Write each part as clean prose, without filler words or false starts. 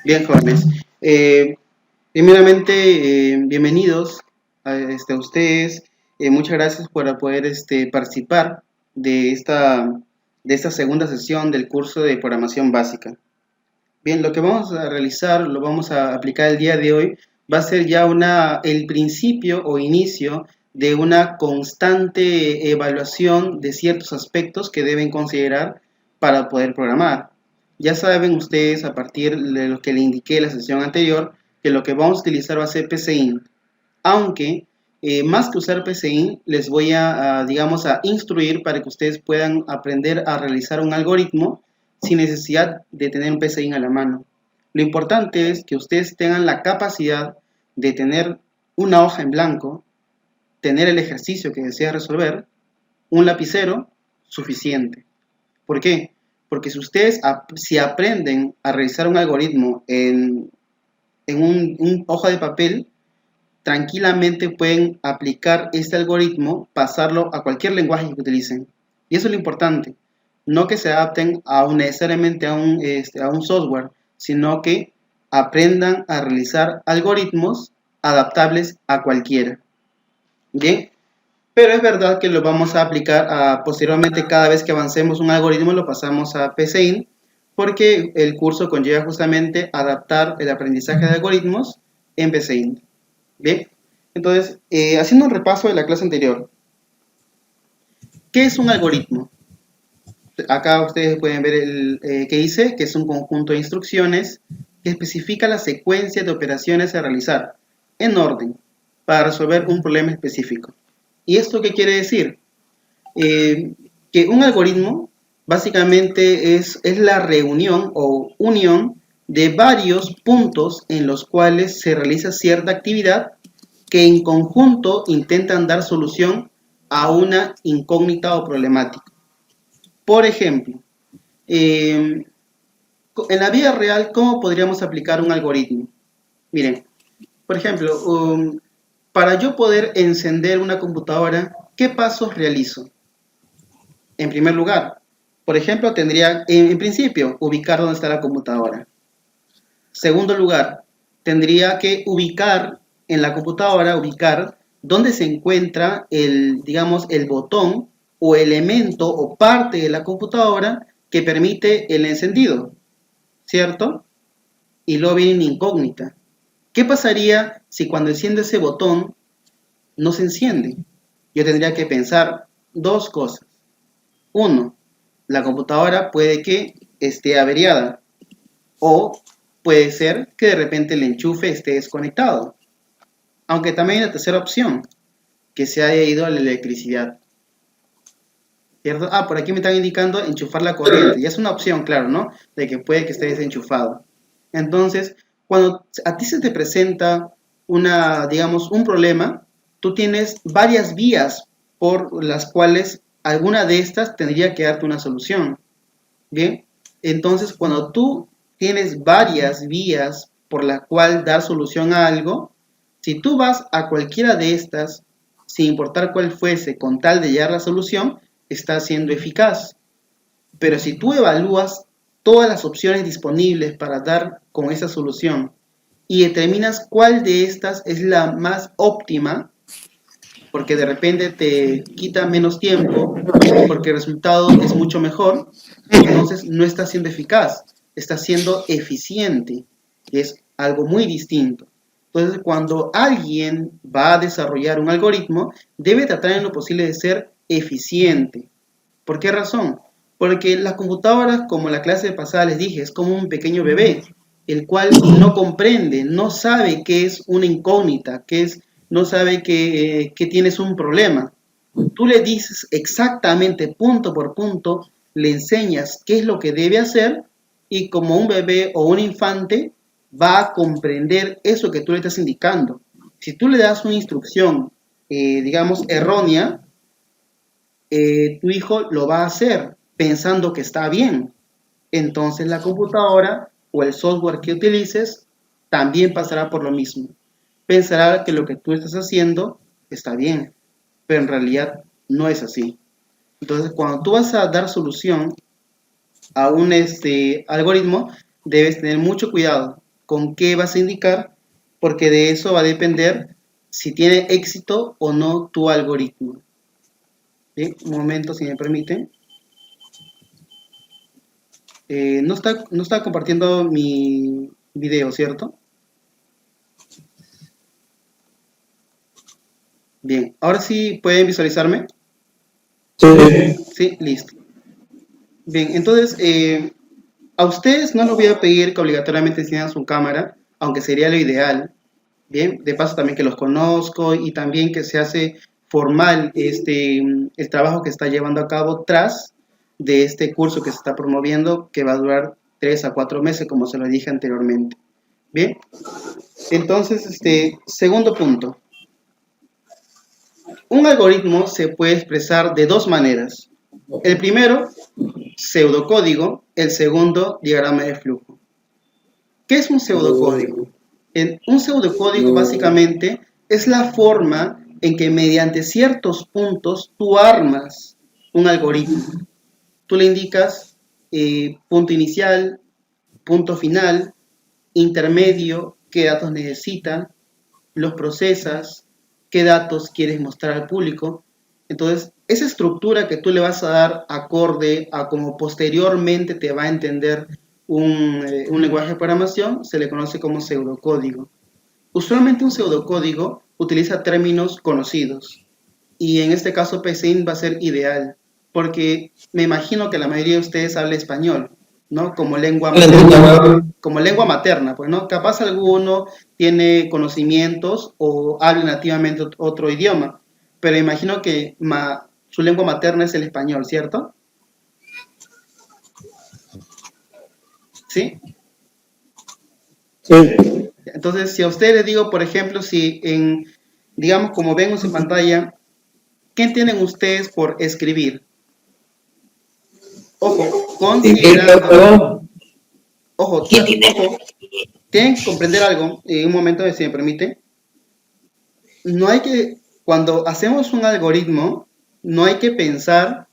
Bien, jóvenes. Eh, primeramente, bienvenidos a ustedes. Muchas gracias por poder participar de esta segunda sesión del curso de programación básica. Bien, lo que vamos a realizar, lo vamos a aplicar el día de hoy, va a ser ya el principio o inicio de una constante evaluación de ciertos aspectos que deben considerar para poder programar. Ya saben ustedes, a partir de lo que le indiqué en la sesión anterior, que lo que vamos a utilizar va a ser PCInt, aunque más que usar PCInt, les voy digamos, a instruir para que ustedes puedan aprender a realizar un algoritmo sin necesidad de tener un PCInt a la mano. Lo importante es que ustedes tengan la capacidad de tener una hoja en blanco, tener el ejercicio que desea resolver, un lapicero suficiente. ¿Por qué? Porque si ustedes si aprenden a realizar un algoritmo en un hoja de papel, tranquilamente pueden aplicar este algoritmo, pasarlo a cualquier lenguaje que utilicen. Y eso es lo importante. No que se adapten necesariamente a un software, sino que aprendan a realizar algoritmos adaptables a cualquiera. Bien, pero es verdad que lo vamos a aplicar posteriormente. Cada vez que avancemos un algoritmo lo pasamos a PCInt, porque el curso conlleva justamente adaptar el aprendizaje de algoritmos en PCInt. Bien, entonces, haciendo un repaso de la clase anterior, ¿qué es un algoritmo? Acá ustedes pueden ver que dice que es un conjunto de instrucciones que especifica la secuencia de operaciones a realizar en orden para resolver un problema específico. ¿Y esto qué quiere decir? Que un algoritmo básicamente es la reunión o unión de varios puntos en los cuales se realiza cierta actividad que en conjunto intentan dar solución a una incógnita o problemática. Por ejemplo, en la vida real, ¿cómo podríamos aplicar un algoritmo? Miren, por ejemplo, para yo poder encender una computadora, ¿qué pasos realizo? En primer lugar, por ejemplo, tendría, en principio, ubicar dónde está la computadora. Segundo lugar, tendría que ubicar en la computadora, ubicar dónde se encuentra digamos, el botón o elemento o parte de la computadora que permite el encendido, ¿cierto? Y luego viene una incógnita. ¿Qué pasaría si cuando enciende ese botón no se enciende? Yo tendría que pensar dos cosas. Uno, la computadora puede que esté averiada, o puede ser que de repente el enchufe esté desconectado. Aunque también hay la tercera opción, que se haya ido a la electricidad. ¿Cierto? Por aquí me están indicando enchufar la corriente. Y es una opción, claro, ¿no? De que puede que esté desenchufado. Entonces, cuando a ti se te presenta digamos, un problema, tú tienes varias vías por las cuales alguna de estas tendría que darte una solución. Bien, entonces cuando tú tienes varias vías por la cual dar solución a algo, si tú vas a cualquiera de estas, sin importar cuál fuese, con tal de hallar la solución, está siendo eficaz. Pero si tú evalúas todas las opciones disponibles para dar con esa solución y determinas cuál de estas es la más óptima, porque de repente te quita menos tiempo, porque el resultado es mucho mejor, entonces no está siendo eficaz, está siendo eficiente, que es algo muy distinto. Entonces, cuando alguien va a desarrollar un algoritmo, debe tratar en lo posible de ser eficiente. ¿Por qué razón? Porque las computadoras, como la clase pasada les dije, es como un pequeño bebé, el cual no comprende, no sabe qué es una incógnita, no sabe que tienes un problema. Tú le dices exactamente punto por punto, le enseñas qué es lo que debe hacer y como un bebé o un infante va a comprender eso que tú le estás indicando. Si tú le das una instrucción, digamos, errónea, tu hijo lo va a hacer pensando que está bien. Entonces la computadora o el software que utilices también pasará por lo mismo. Pensará que lo que tú estás haciendo está bien, pero en realidad no es así. Entonces, cuando tú vas a dar solución a un algoritmo, debes tener mucho cuidado. con qué vas a indicar, porque de eso va a depender si tiene éxito o no tu algoritmo. Bien, un momento, si me permiten. No está compartiendo mi video, ¿cierto? Bien, ahora sí pueden visualizarme. Sí. Sí, listo. Bien, entonces, a ustedes no les voy a pedir que obligatoriamente enciendan su cámara, aunque sería lo ideal. Bien, de paso también que los conozco y también que se hace formal el trabajo que está llevando a cabo tras de este curso que se está promoviendo, que va a durar 3 a 4 meses, como se lo dije anteriormente. Bien, entonces, segundo punto. Un algoritmo se puede expresar de dos maneras. El primero, pseudocódigo, el segundo, diagrama de flujo. ¿Qué es un pseudocódigo? Un pseudocódigo básicamente es la forma en que mediante ciertos puntos tú armas un algoritmo. Tú le indicas punto inicial, punto final, intermedio, qué datos necesitan, los procesas, qué datos quieres mostrar al público. Entonces, esa estructura que tú le vas a dar acorde a cómo posteriormente te va a entender un lenguaje de programación, se le conoce como pseudocódigo. Usualmente un pseudocódigo utiliza términos conocidos y en este caso PSIN va a ser ideal porque me imagino que la mayoría de ustedes habla español, ¿no? Como lengua materna, pues, ¿no? Capaz alguno tiene conocimientos o habla nativamente otro idioma, pero imagino que su lengua materna es el español, ¿cierto? ¿Sí? Sí. Entonces, si a ustedes les digo, por ejemplo, digamos, como vemos en pantalla, ¿qué entienden ustedes por escribir? Ojo, considerando, ojo, ojo, tienen que comprender algo, en un momento, si me permite, no hay que, cuando hacemos un algoritmo, no hay que pensar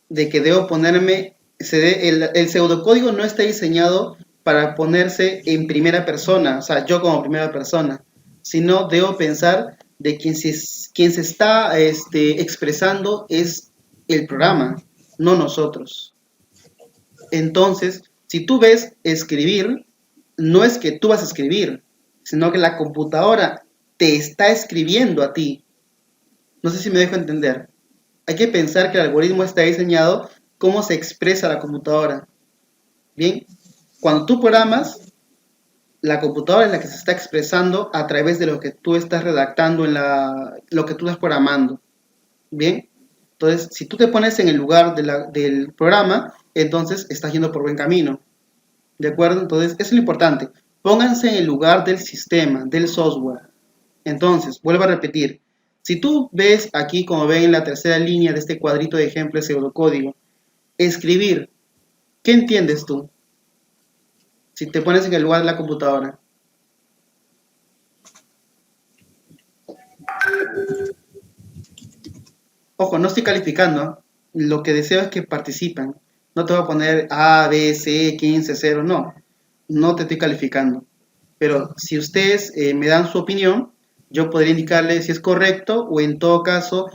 de que debo ponerme, el pseudocódigo no está diseñado para ponerse en primera persona, o sea, yo como primera persona, sino debo pensar de quien se está expresando es el programa, no nosotros. Entonces, si tú ves escribir, no es que tú vas a escribir, sino que la computadora te está escribiendo a ti. No sé si me dejo entender. Hay que pensar que el algoritmo está diseñado cómo se expresa la computadora. Bien, cuando tú programas, la computadora es la que se está expresando a través de lo que tú estás redactando lo que tú estás programando. Bien, entonces si tú te pones en el lugar del programa, entonces estás yendo por buen camino. ¿De acuerdo? Entonces, eso es lo importante. Pónganse en el lugar del sistema, del software. Entonces, vuelvo a repetir. Si tú ves aquí, como ven en la tercera línea de este cuadrito de ejemplo de pseudocódigo, escribir, ¿qué entiendes tú? Si te pones en el lugar de la computadora. Ojo, no estoy calificando. Lo que deseo es que participen. No te voy a poner A, B, C, 15, 0, no. No te estoy calificando. Pero si ustedes me dan su opinión, yo podría indicarles si es correcto o en todo caso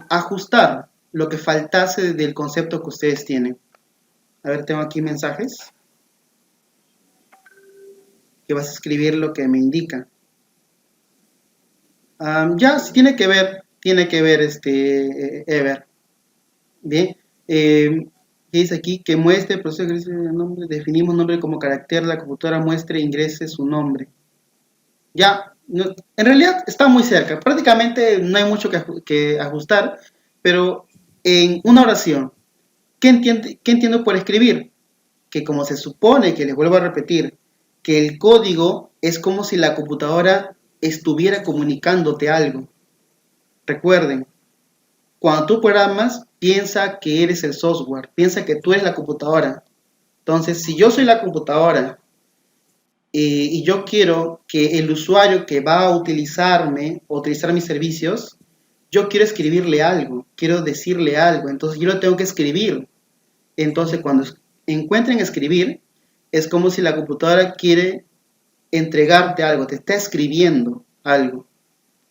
ajustar lo que faltase del concepto que ustedes tienen. A ver, tengo aquí mensajes que vas a escribir lo que me indica. Ya, si tiene que ver Ever. Bien. ¿Qué dice aquí? Que muestre el proceso de nombre. Definimos nombre como carácter. La computadora muestre e ingrese su nombre. Ya, en realidad está muy cerca. Prácticamente no hay mucho que ajustar, pero en una oración, ¿qué entiendo por escribir? Que como se supone, que les vuelvo a repetir, que el código es como si la computadora estuviera comunicándote algo. Recuerden, cuando tú programas, piensa que eres el software, piensa que tú eres la computadora. Entonces, si yo soy la computadora y yo quiero que el usuario que va a utilizar mis servicios, yo quiero escribirle algo, quiero decirle algo, entonces yo lo tengo que escribir. Entonces, cuando encuentren escribir, es como si la computadora quiere entregarte algo, te está escribiendo algo.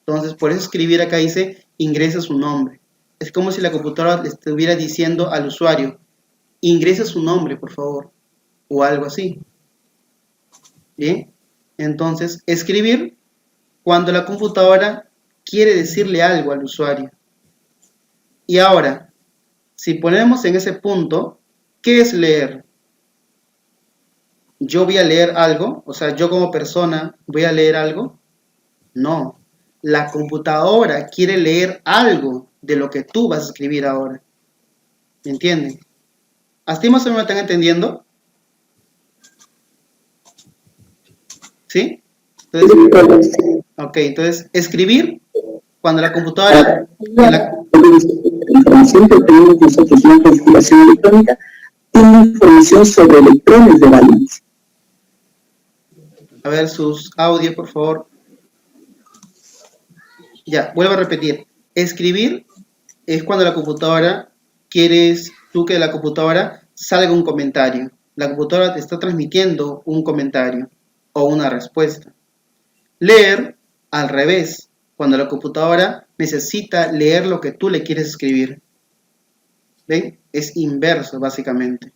Entonces, por eso escribir acá dice, ingresa su nombre. Es como si la computadora le estuviera diciendo al usuario, ingresa su nombre, por favor, o algo así. ¿Bien? Entonces, escribir cuando la computadora quiere decirle algo al usuario. Y ahora, si ponemos en ese punto, ¿qué es leer? ¿Yo voy a leer algo? O sea, yo como persona voy a leer algo. No, la computadora quiere leer algo de lo que tú vas a escribir ahora. ¿Me entienden? ¿Hasta más o menos me están entendiendo? ¿Sí? Entonces, ok, entonces escribir cuando la computadora... La información que obtenemos nosotros en la configuración electrónica tiene información sobre electrones de valencia. A ver sus audios, por favor. Ya, vuelvo a repetir. Escribir es cuando la computadora quieres tú que la computadora salga un comentario. La computadora te está transmitiendo un comentario o una respuesta. Leer, al revés, cuando la computadora necesita leer lo que tú le quieres escribir. ¿Ven? Es inverso, básicamente.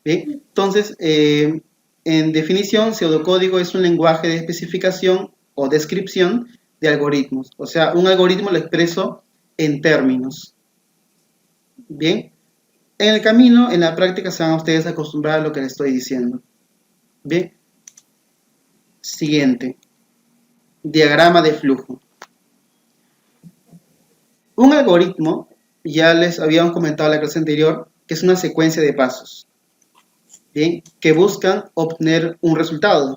¿Bien? Entonces, en definición, pseudocódigo es un lenguaje de especificación o descripción de algoritmos. O sea, un algoritmo lo expreso en términos. Bien, en el camino, en la práctica, se van ustedes a acostumbrar a lo que les estoy diciendo. Bien, siguiente. Diagrama de flujo. Un algoritmo, ya les habíamos comentado en la clase anterior, que es una secuencia de pasos. Bien, que buscan obtener un resultado.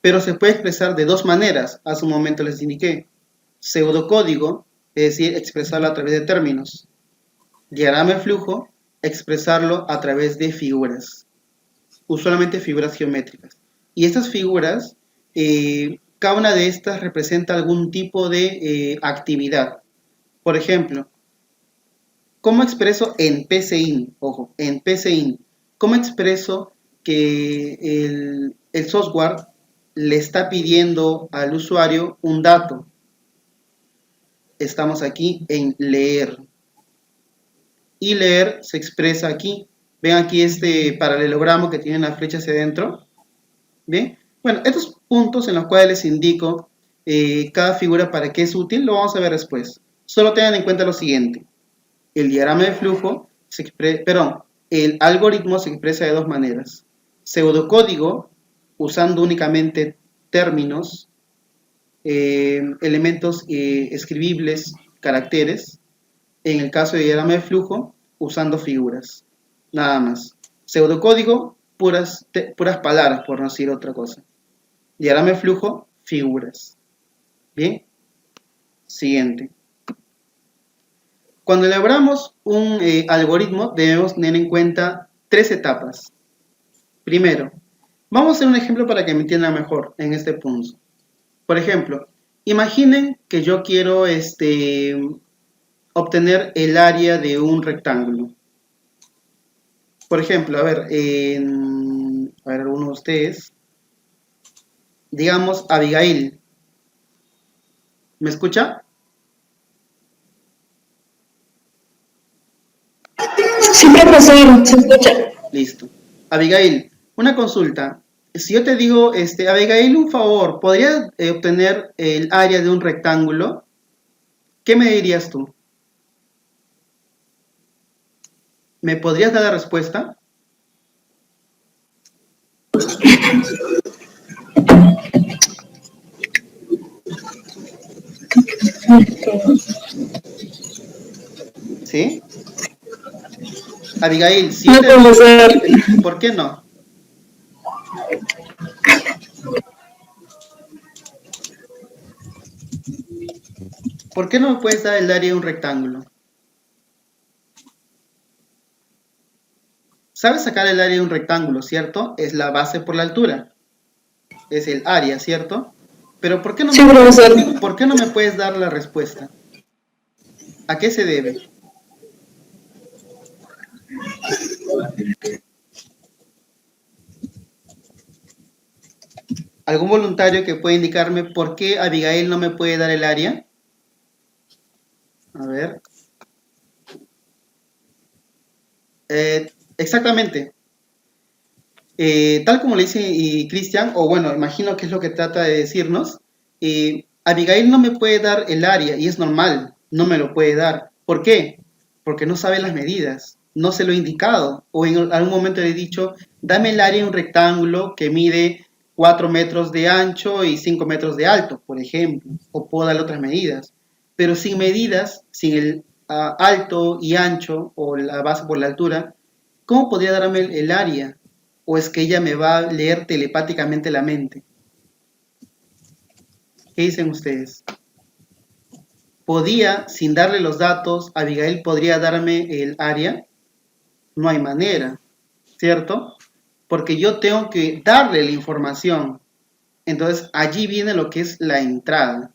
Pero se puede expresar de dos maneras, hace un momento les indiqué. Pseudocódigo, es decir, expresarlo a través de términos. Diagrama de flujo, expresarlo a través de figuras, usualmente figuras geométricas. Y estas figuras, cada una de estas representa algún tipo de actividad. Por ejemplo, ¿cómo expreso en PCIN? Ojo, en PCIN. ¿Cómo expreso que el software le está pidiendo al usuario un dato? Estamos aquí en leer. Y leer se expresa aquí. Ven aquí este paralelogramo que tiene la flecha hacia adentro. Bien. Bueno, estos puntos en los cuales les indico cada figura para qué es útil, lo vamos a ver después. Solo tengan en cuenta lo siguiente. El diagrama de flujo, el algoritmo se expresa de dos maneras. Pseudocódigo, usando únicamente términos, elementos escribibles, caracteres. En el caso de diagrama de flujo, usando figuras. Nada más. Pseudocódigo, puras palabras, por no decir otra cosa. Diagrama de flujo, figuras. Bien. Siguiente. Cuando elaboramos un algoritmo, debemos tener en cuenta tres etapas. Primero, vamos a hacer un ejemplo para que me entiendan mejor en este punto. Por ejemplo, imaginen que yo quiero obtener el área de un rectángulo. Por ejemplo, a ver, alguno de ustedes, digamos Abigail. ¿Me escucha? Sí, profesor, se escucha. Listo. Abigail, una consulta. Si yo te digo, Abigail, un favor, ¿podrías obtener el área de un rectángulo? ¿Qué me dirías tú? ¿Me podrías dar la respuesta? ¿Sí? Abigail, si yo No, te digo, profesor. ¿por qué no? ¿Por qué no me puedes dar el área de un rectángulo? ¿Sabes sacar el área de un rectángulo, cierto? Es la base por la altura. Es el área, ¿cierto? Pero ¿por qué no Sí, me, profesor. ¿por qué no me puedes dar la respuesta? ¿A qué se debe? ¿Algún voluntario que pueda indicarme por qué Abigail no me puede dar el área? A ver. Exactamente. Tal como le dice Cristian, o bueno, imagino que es lo que trata de decirnos, Abigail no me puede dar el área y es normal, no me lo puede dar. ¿Por qué? Porque no sabe las medidas, no se lo he indicado, o en algún momento le he dicho, dame el área en un rectángulo que mide 4 metros de ancho y 5 metros de alto, por ejemplo, o puedo darle otras medidas, pero sin medidas, sin el alto y ancho, o la base por la altura, ¿cómo podría darme el área? ¿O es que ella me va a leer telepáticamente la mente? ¿Qué dicen ustedes? ¿Podía, sin darle los datos, Abigail podría darme el área? No hay manera, ¿cierto? Porque yo tengo que darle la información. Entonces allí viene lo que es la entrada.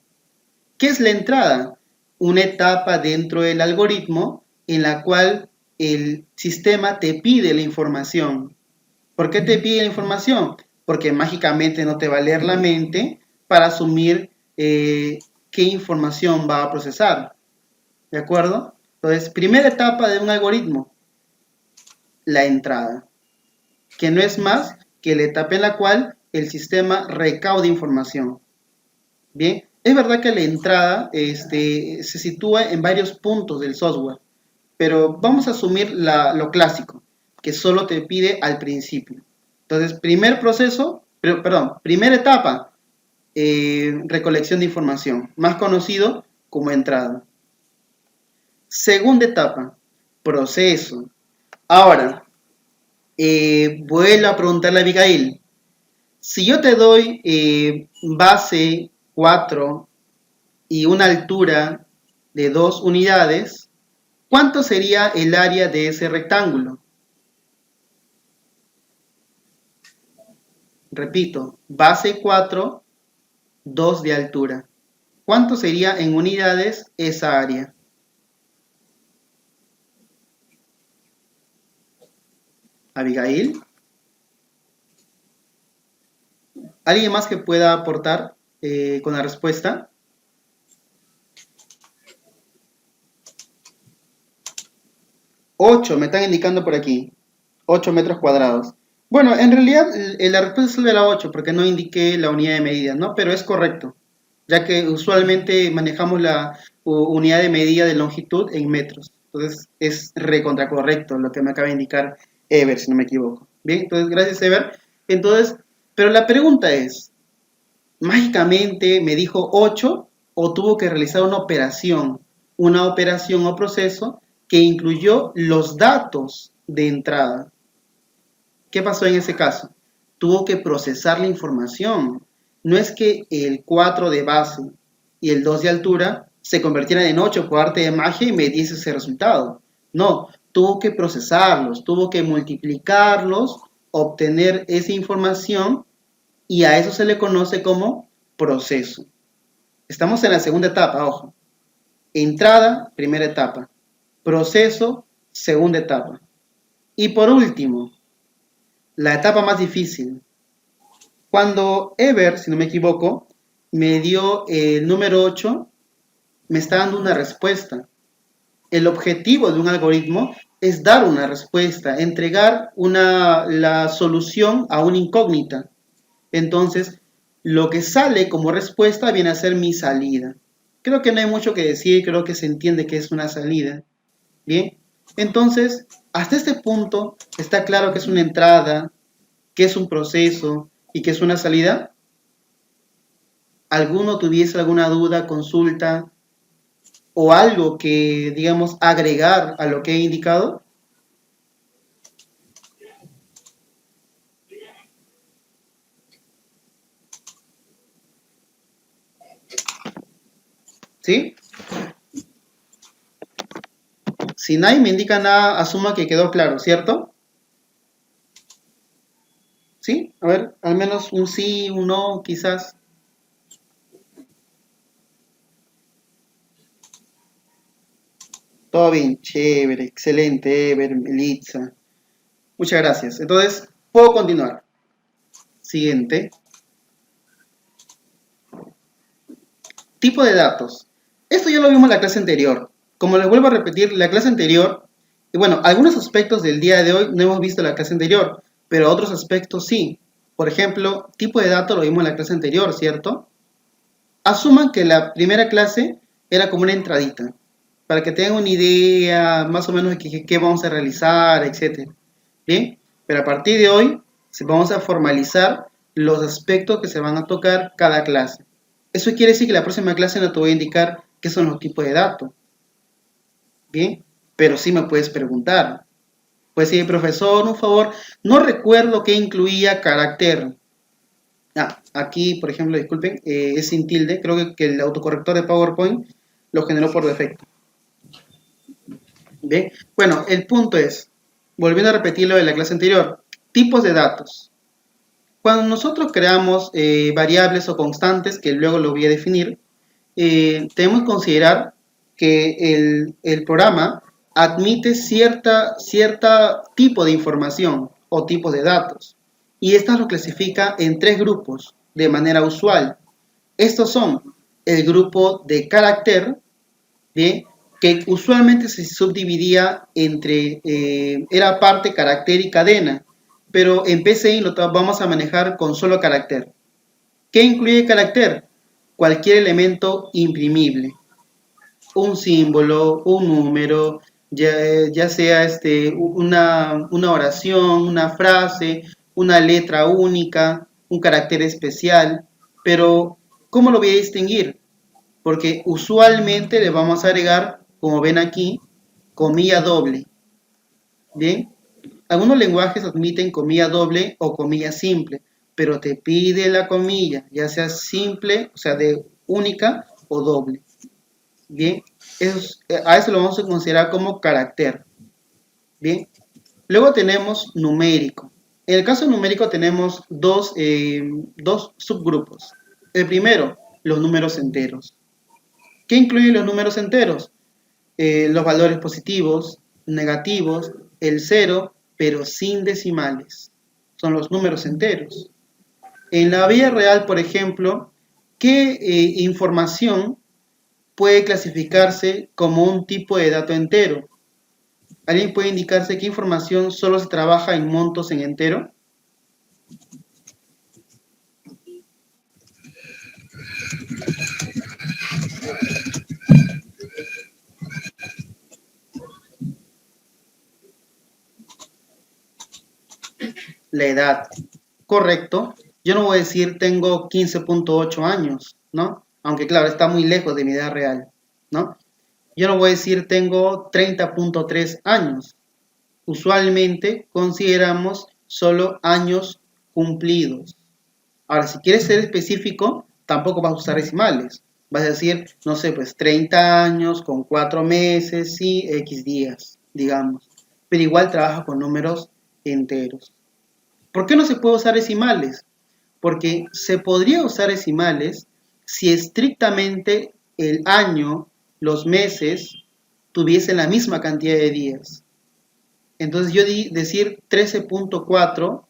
¿Qué es la entrada? Una etapa dentro del algoritmo en la cual el sistema te pide la información. ¿Por qué te pide la información? Porque mágicamente no te va a leer la mente para asumir qué información va a procesar. ¿De acuerdo? Entonces, primera etapa de un algoritmo, la entrada, que no es más que la etapa en la cual el sistema recauda información. Bien, es verdad que la entrada se sitúa en varios puntos del software, pero vamos a asumir lo clásico, que solo te pide al principio. Entonces, primera etapa, recolección de información, más conocido como entrada. Segunda etapa, proceso. Ahora, vuelvo a preguntarle a Abigail, si yo te doy base 4 y una altura de 2 unidades, ¿cuánto sería el área de ese rectángulo? Repito, base 4, 2 de altura. ¿Cuánto sería en unidades esa área? Abigail. ¿Alguien más que pueda aportar con la respuesta? 8, me están indicando por aquí. 8 metros cuadrados. Bueno, en realidad la respuesta es la 8 porque no indiqué la unidad de medida, ¿no? Pero es correcto, ya que usualmente manejamos la unidad de medida de longitud en metros. Entonces es recontra correcto lo que me acaba de indicar Ever, si no me equivoco. Bien, entonces gracias Ever. Entonces, pero la pregunta es, ¿mágicamente me dijo 8 o tuvo que realizar una operación o proceso que incluyó los datos de entrada? ¿Qué pasó en ese caso? Tuvo que procesar la información. No es que el 4 de base y el 2 de altura se convirtieran en 8 por arte de magia y me diese ese resultado. No, tuvo que procesarlos, tuvo que multiplicarlos, obtener esa información y a eso se le conoce como proceso. Estamos en la segunda etapa, ojo. Entrada, primera etapa. Proceso, segunda etapa. Y por último, la etapa más difícil. Cuando Ever, si no me equivoco, me dio el número 8, me está dando una respuesta. El objetivo de un algoritmo es dar una respuesta, entregar la solución a una incógnita. Entonces, lo que sale como respuesta viene a ser mi salida. Creo que no hay mucho que decir, creo que se entiende que es una salida. Bien, entonces, hasta este punto está claro que es una entrada, que es un proceso y que es una salida. ¿Alguno tuviese alguna duda, consulta o algo que, digamos, agregar a lo que he indicado? ¿Sí? Si nadie me indica nada, asuma que quedó claro, ¿cierto? ¿Sí? A ver, al menos un sí, un no, quizás. Todo bien, chévere, excelente, Ever, Melitza. Muchas gracias. Entonces, puedo continuar. Siguiente. Tipo de datos. Esto ya lo vimos en la clase anterior. Como les vuelvo a repetir, la clase anterior, y bueno, algunos aspectos del día de hoy no hemos visto en la clase anterior, pero otros aspectos sí. Por ejemplo, tipo de datos lo vimos en la clase anterior, ¿cierto? Asuman que la primera clase era como una entradita, para que tengan una idea más o menos de qué vamos a realizar, etcétera. ¿Bien? Pero a partir de hoy vamos a formalizar los aspectos que se van a tocar cada clase. Eso quiere decir que la próxima clase no te voy a indicar qué son los tipos de datos. ¿Bien? Pero sí me puedes preguntar. Pues sí, profesor, un favor, no recuerdo qué incluía carácter. Aquí, por ejemplo, disculpen, es sin tilde. Creo que el autocorrector de PowerPoint lo generó por defecto. ¿Bien? Bueno, el punto es, volviendo a repetir lo de la clase anterior, tipos de datos. Cuando nosotros creamos variables o constantes, que luego lo voy a definir, tenemos que considerar que el programa admite cierta tipo de información o tipo de datos. Y esta lo clasifica en tres grupos de manera usual. Estos son el grupo de carácter, ¿bien? Que usualmente se subdividía entre, era parte, carácter y cadena, pero en PCI lo vamos a manejar con solo carácter. ¿Qué incluye carácter? Cualquier elemento imprimible, un símbolo, un número, ya sea una oración, una frase, una letra única, un carácter especial, pero ¿cómo lo voy a distinguir? Porque usualmente le vamos a agregar, como ven aquí, comilla doble. Bien, algunos lenguajes admiten comilla doble o comilla simple, pero te pide la comilla, ya sea simple, o sea, de única o doble. Bien, a eso lo vamos a considerar como carácter. Bien, luego tenemos numérico. En el caso numérico tenemos dos subgrupos. El primero, los números enteros. ¿Qué incluyen los números enteros? Los valores positivos, negativos, el cero, pero sin decimales. Son los números enteros. En la vida real, por ejemplo, ¿qué información puede clasificarse como un tipo de dato entero? ¿Alguien puede indicarse qué información solo se trabaja en montos en entero? La edad. Correcto. Yo no voy a decir tengo 15.8 años, ¿no? Aunque claro, está muy lejos de mi edad real, ¿no? Yo no voy a decir tengo 30.3 años. Usualmente consideramos solo años cumplidos. Ahora, si quieres ser específico, tampoco vas a usar decimales. Vas a decir, no sé, pues 30 años con 4 meses y X días, digamos. Pero igual trabaja con números enteros. ¿Por qué no se puede usar decimales? Porque se podría usar decimales si estrictamente el año, los meses, tuviesen la misma cantidad de días. Entonces yo decir 13.4,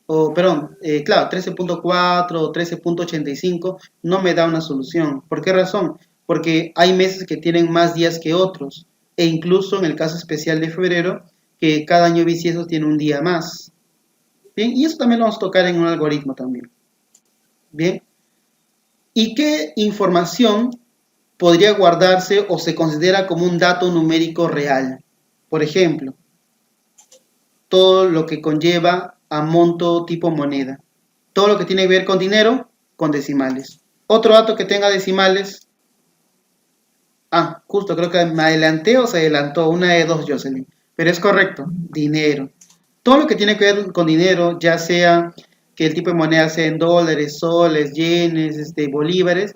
o perdón, claro, 13.4 o 13.85 no me da una solución. ¿Por qué razón? Porque hay meses que tienen más días que otros, e incluso en el caso especial de febrero, que cada año bisiesto tiene un día más. Bien, y eso también lo vamos a tocar en un algoritmo también. Bien, ¿y qué información podría guardarse o se considera como un dato numérico real? Por ejemplo, todo lo que conlleva a monto tipo moneda. Todo lo que tiene que ver con dinero, con decimales. Otro dato que tenga decimales. Justo creo que me adelanté o se adelantó. Una de dos, Jocelyn. Pero es correcto, dinero. Todo lo que tiene que ver con dinero, ya sea que el tipo de moneda sea en dólares, soles, yenes, bolívares,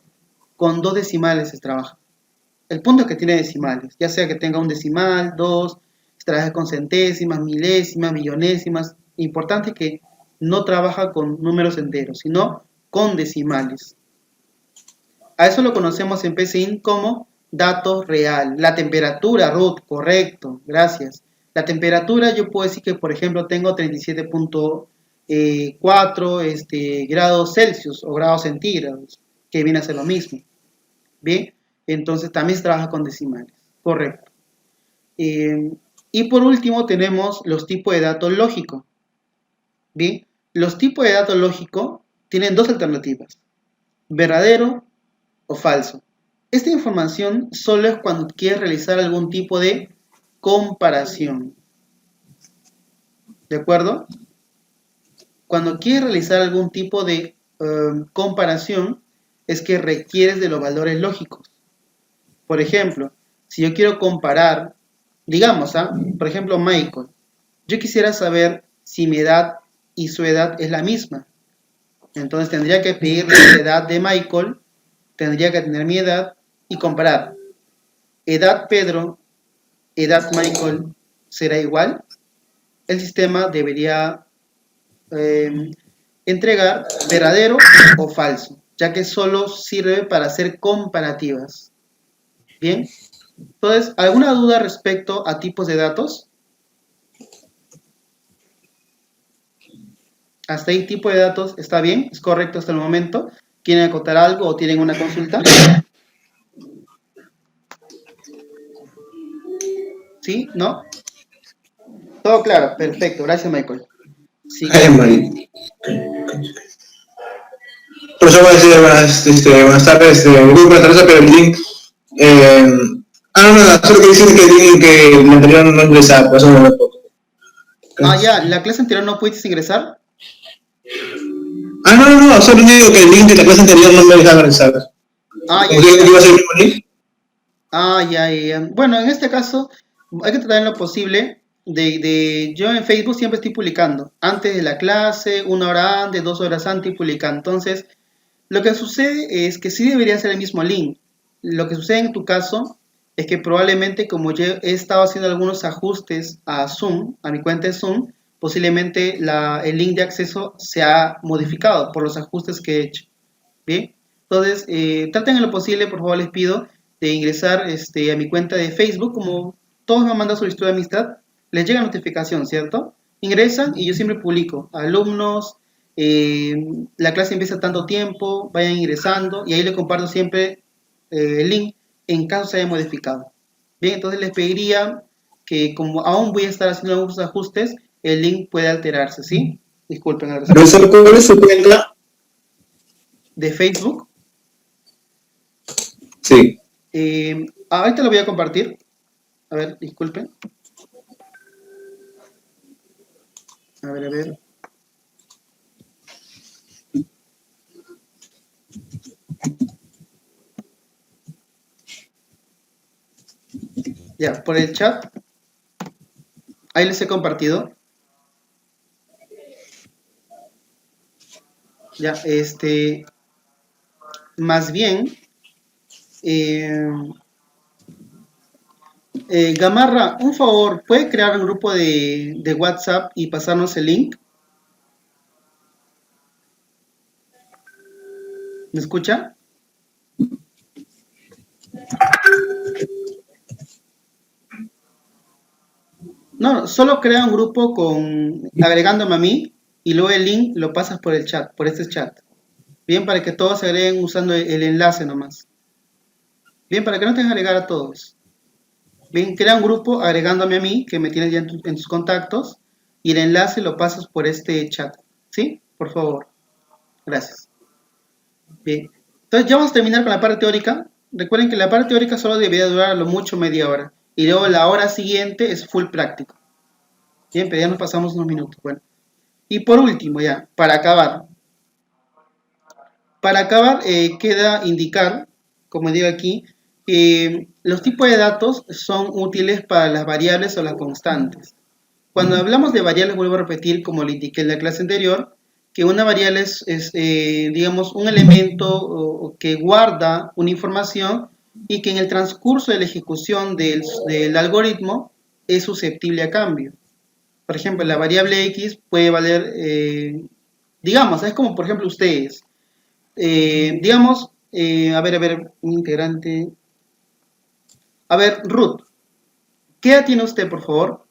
con dos decimales se trabaja. El punto es que tiene decimales, ya sea que tenga un decimal, dos, se trabaja con centésimas, milésimas, millonésimas. Importante que no trabaja con números enteros, sino con decimales. A eso lo conocemos en PCIN como dato real. La temperatura, Ruth, correcto, gracias. La temperatura yo puedo decir que, por ejemplo, tengo 37.4 grados Celsius o grados centígrados, que viene a ser lo mismo. Bien, entonces también se trabaja con decimales. Correcto. Y por último tenemos los tipos de datos lógicos. Bien, los tipos de datos lógicos tienen dos alternativas, verdadero o falso. Esta información solo es cuando quieres realizar algún tipo de comparación. ¿De acuerdo? Cuando quieres realizar algún tipo de comparación, es que requieres de los valores lógicos. Por ejemplo, si yo quiero comparar, digamos, por ejemplo, Michael, yo quisiera saber si mi edad y su edad es la misma. Entonces tendría que pedirle la edad de Michael, tendría que tener mi edad y comparar. Edad Pedro, edad Michael, ¿será igual? El sistema debería eh, entregar verdadero o falso, ya que solo sirve para hacer comparativas. Bien, entonces, ¿alguna duda respecto a tipos de datos? Hasta ahí, tipo de datos, ¿está bien? ¿Es correcto hasta el momento? ¿Quieren acotar algo o tienen una consulta? ¿Sí? ¿No? Todo claro, perfecto, gracias Michael. Ay, Sigamos. Mari. Profesor, buenas tardes, buenas tardes, pero el link, eh, no, solo que dicen que el link que el anterior no ingresaba, por eso no lo puedo. Ah, ya, ¿la clase anterior no pudiste ingresar? No, solo digo que el link de la clase anterior no me dejaba ingresar. Ah, ya, Como digo que iba a ser el mismo link. Ah, ya, ya. Bueno, en este caso hay que tratar en lo posible yo en Facebook siempre estoy publicando, antes de la clase, 1 hora antes, 2 horas antes y publicando. Entonces, lo que sucede es que sí debería ser el mismo link. Lo que sucede en tu caso es que probablemente como yo he estado haciendo algunos ajustes a Zoom, a mi cuenta de Zoom, posiblemente el link de acceso se ha modificado por los ajustes que he hecho. Bien, entonces traten en lo posible, por favor les pido, de ingresar a mi cuenta de Facebook, como todos me mandan solicitud de amistad, les llega notificación, ¿cierto? Ingresan y yo siempre publico, alumnos, eh, la clase empieza tanto tiempo, vayan ingresando y ahí les comparto siempre el link en caso se haya modificado. Bien, entonces les pediría que como aún voy a estar haciendo algunos ajustes, el link puede alterarse, ¿sí? Disculpen al respecto. Profesor, ¿cuál es su cuenta? De Facebook. Sí. Ahorita lo voy a compartir. A ver, disculpen. A ver, a ver. Ya, por el chat. Ahí les he compartido. Ya, más bien, eh, Gamarra, un favor, ¿puede crear un grupo de WhatsApp y pasarnos el link? ¿Me escucha? No, solo crea un grupo agregándome a mí y luego el link lo pasas por el chat, por este chat. Bien, para que todos se agreguen usando el enlace nomás. Bien, para que no tengas que agregar a todos. Bien, crea un grupo agregándome a mí, que me tienes ya en tus contactos, y el enlace lo pasas por este chat. ¿Sí? Por favor. Gracias. Bien. Entonces ya vamos a terminar con la parte teórica. Recuerden que la parte teórica solo debería durar a lo mucho media hora. Y luego la hora siguiente es full práctico. Bien, pero ya nos pasamos unos minutos. Bueno. Y por último, ya, para acabar. Para acabar, queda indicar, como digo aquí, que los tipos de datos son útiles para las variables o las constantes. Cuando hablamos de variables, vuelvo a repetir, como le indiqué en la clase anterior, que una variable digamos, un elemento que guarda una información y que en el transcurso de la ejecución del algoritmo es susceptible a cambio. Por ejemplo, la variable x puede valer, digamos, es como por ejemplo ustedes, digamos, a ver, un integrante. A ver, Ruth, ¿qué edad tiene usted, por favor?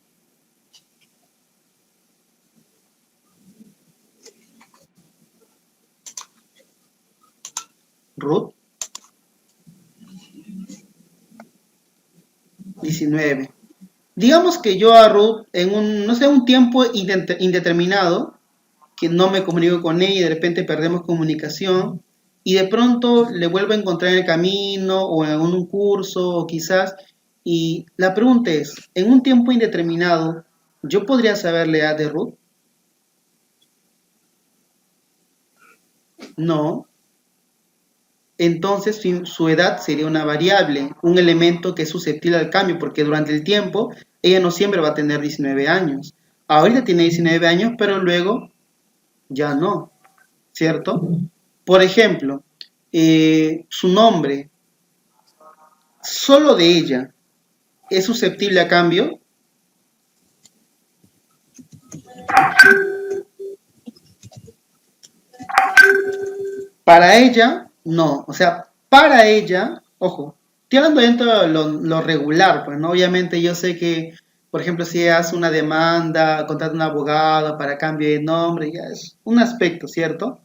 Ruth. 19. Digamos que yo a Ruth en un tiempo indeterminado, que no me comunico con ella y de repente perdemos comunicación y de pronto le vuelvo a encontrar en el camino o en un curso o quizás, y la pregunta es, en un tiempo indeterminado, ¿yo podría saber la edad de Ruth? No. Entonces su edad sería una variable, un elemento que es susceptible al cambio, porque durante el tiempo ella no siempre va a tener 19 años. Ahorita tiene 19 años, pero luego ya no, ¿cierto? Por ejemplo, su nombre, solo de ella, ¿es susceptible a cambio? Para ella, no. O sea, para ella, ojo, estoy hablando dentro de lo regular, pues, ¿no? Obviamente yo sé que, por ejemplo, si ella hace una demanda, contrata un abogado para cambio de nombre, ya es un aspecto, ¿cierto?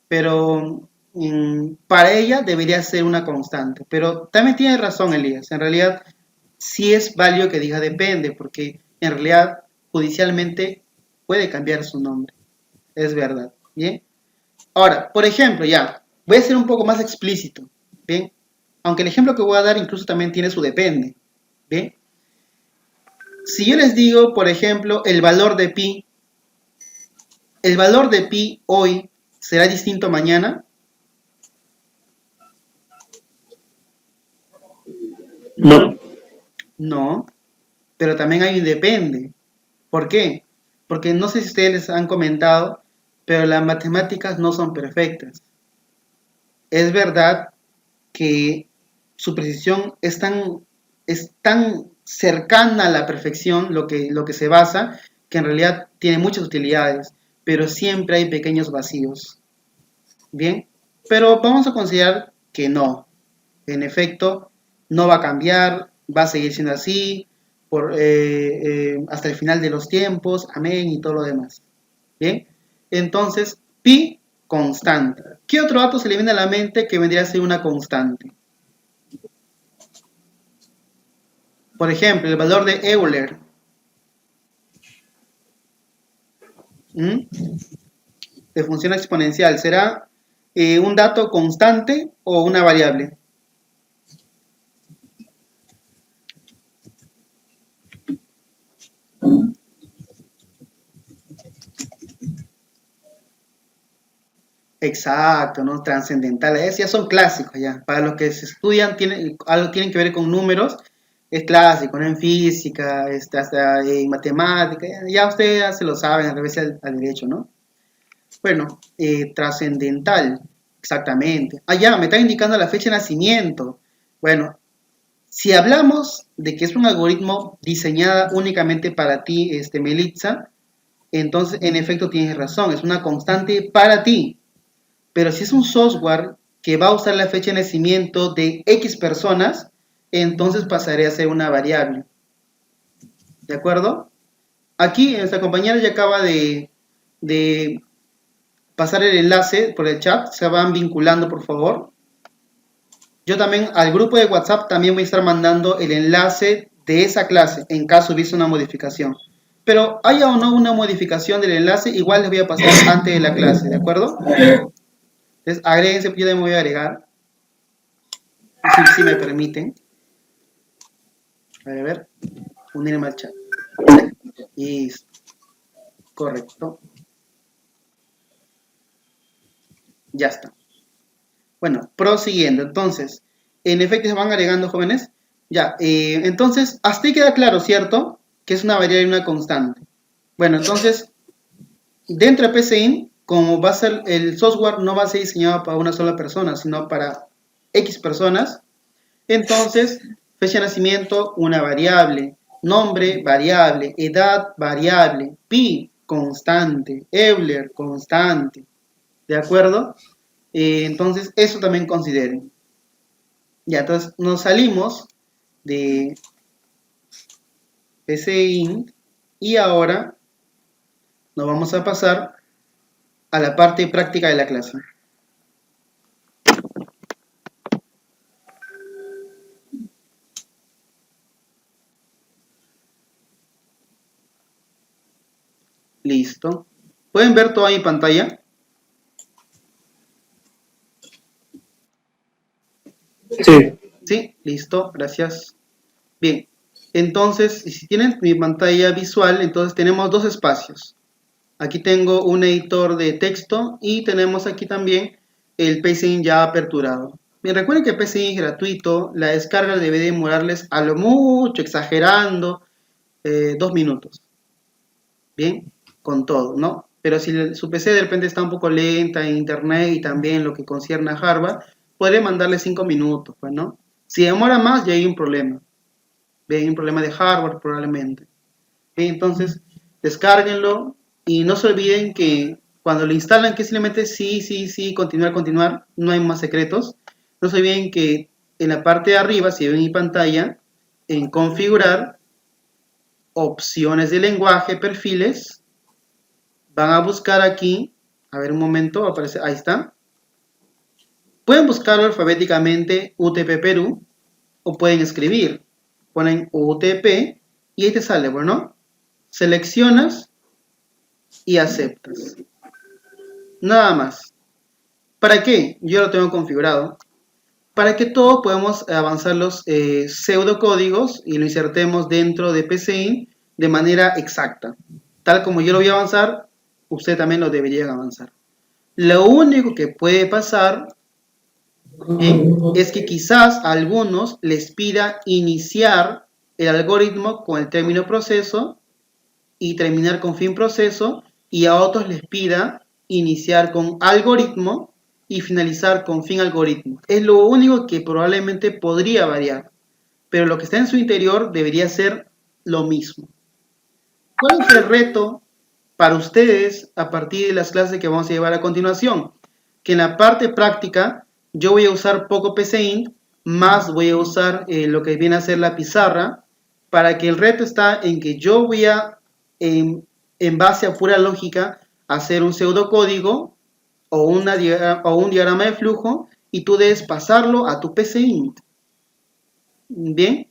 Pero para ella debería ser una constante. Pero también tiene razón Elías, en realidad sí es válido que diga depende, porque en realidad judicialmente puede cambiar su nombre, es verdad, ¿bien? Ahora, por ejemplo, ya, voy a ser un poco más explícito, ¿bien? Aunque el ejemplo que voy a dar incluso también tiene su depende, ¿bien? Si yo les digo, por ejemplo, el valor de pi hoy será distinto mañana. No. No, pero también hay un depende. ¿Por qué? Porque no sé si ustedes les han comentado, pero las matemáticas no son perfectas. Es verdad que su precisión es tan cercana a la perfección, lo que se basa, que en realidad tiene muchas utilidades, pero siempre hay pequeños vacíos. Bien, pero vamos a considerar que no. En efecto, no va a cambiar, va a seguir siendo así hasta el final de los tiempos, amén y todo lo demás. Bien, entonces, pi constante. ¿Qué otro dato se le viene a la mente que vendría a ser una constante? Por ejemplo, el valor de Euler. De función exponencial. ¿Será un dato constante o una variable? Exacto, ¿no? Trascendentales. Ya son clásicos ya. Para los que se estudian, algo tienen que ver con números, es clásico, ¿no? En física, hasta en matemática, ya ustedes ya se lo saben, al revés al derecho, ¿no? Bueno, trascendental, exactamente. Ah, ya, me está indicando la fecha de nacimiento. Bueno, si hablamos de que es un algoritmo diseñada únicamente para ti, Melitza, entonces en efecto tienes razón, es una constante para ti. Pero si es un software que va a usar la fecha de nacimiento de X personas, entonces pasaría a ser una variable. ¿De acuerdo? Aquí nuestra compañera ya acaba de pasar el enlace por el chat, se van vinculando por favor. Yo también al grupo de WhatsApp también voy a estar mandando el enlace de esa clase en caso hubiese una modificación. Pero haya o no una modificación del enlace, igual les voy a pasar antes de la clase, ¿de acuerdo? Entonces agréguense, yo también me voy a agregar, si me permiten. A ver, unirme al chat. Y correcto. Ya está. Bueno, prosiguiendo. Entonces, en efecto se van agregando jóvenes. Ya, entonces, hasta ahí queda claro, ¿cierto? Que es una variable y una constante. Bueno, entonces, dentro de PCIN, como va a ser el software, no va a ser diseñado para una sola persona, sino para X personas. Entonces, fecha de nacimiento, una variable. Nombre, variable. Edad, variable. Pi, constante. Euler, constante. ¿De acuerdo? Entonces, eso también consideren. Ya, entonces nos salimos de PCInt y ahora nos vamos a pasar a la parte práctica de la clase. Listo. ¿Pueden ver toda mi pantalla? Sí. Sí, listo, gracias. Bien, entonces, si tienen mi pantalla visual, entonces tenemos dos espacios. Aquí tengo un editor de texto y tenemos aquí también el PCInt ya aperturado. Bien, recuerden que el PCInt es gratuito, la descarga debe demorarles a lo mucho, exagerando, 2 minutos. Bien, con todo, ¿no? Pero si su PC de repente está un poco lenta en internet y también lo que concierne a Harvard, podría mandarle 5 minutos, pues, ¿no? Si demora más, ya hay un problema. Bien, hay un problema de hardware probablemente. Bien, entonces, descárguenlo y no se olviden que cuando lo instalan, que simplemente sí, sí, sí, continuar, continuar, no hay más secretos. No se olviden que en la parte de arriba, si ven mi pantalla, en configurar, opciones de lenguaje, perfiles, van a buscar aquí, a ver un momento, aparece, ahí está. Pueden buscarlo alfabéticamente UTP Perú o pueden escribir, ponen UTP y ahí te sale, bueno, seleccionas y aceptas. Nada más. ¿Para qué? Yo lo tengo configurado. Para que todos podamos avanzar los pseudocódigos y lo insertemos dentro de PCInt de manera exacta. Tal como yo lo voy a avanzar, usted también lo debería avanzar. Lo único que puede pasar, ¿bien?, es que quizás a algunos les pida iniciar el algoritmo con el término proceso y terminar con fin proceso, y a otros les pida iniciar con algoritmo y finalizar con fin algoritmo. Es lo único que probablemente podría variar, pero lo que está en su interior debería ser lo mismo. ¿Cuál es el reto para ustedes a partir de las clases que vamos a llevar a continuación? Que en la parte práctica yo voy a usar poco PCInt, más voy a usar lo que viene a ser la pizarra, para que el reto está en que yo voy a, en base a pura lógica, hacer un pseudocódigo o un diagrama de flujo y tú debes pasarlo a tu PCInt. Bien,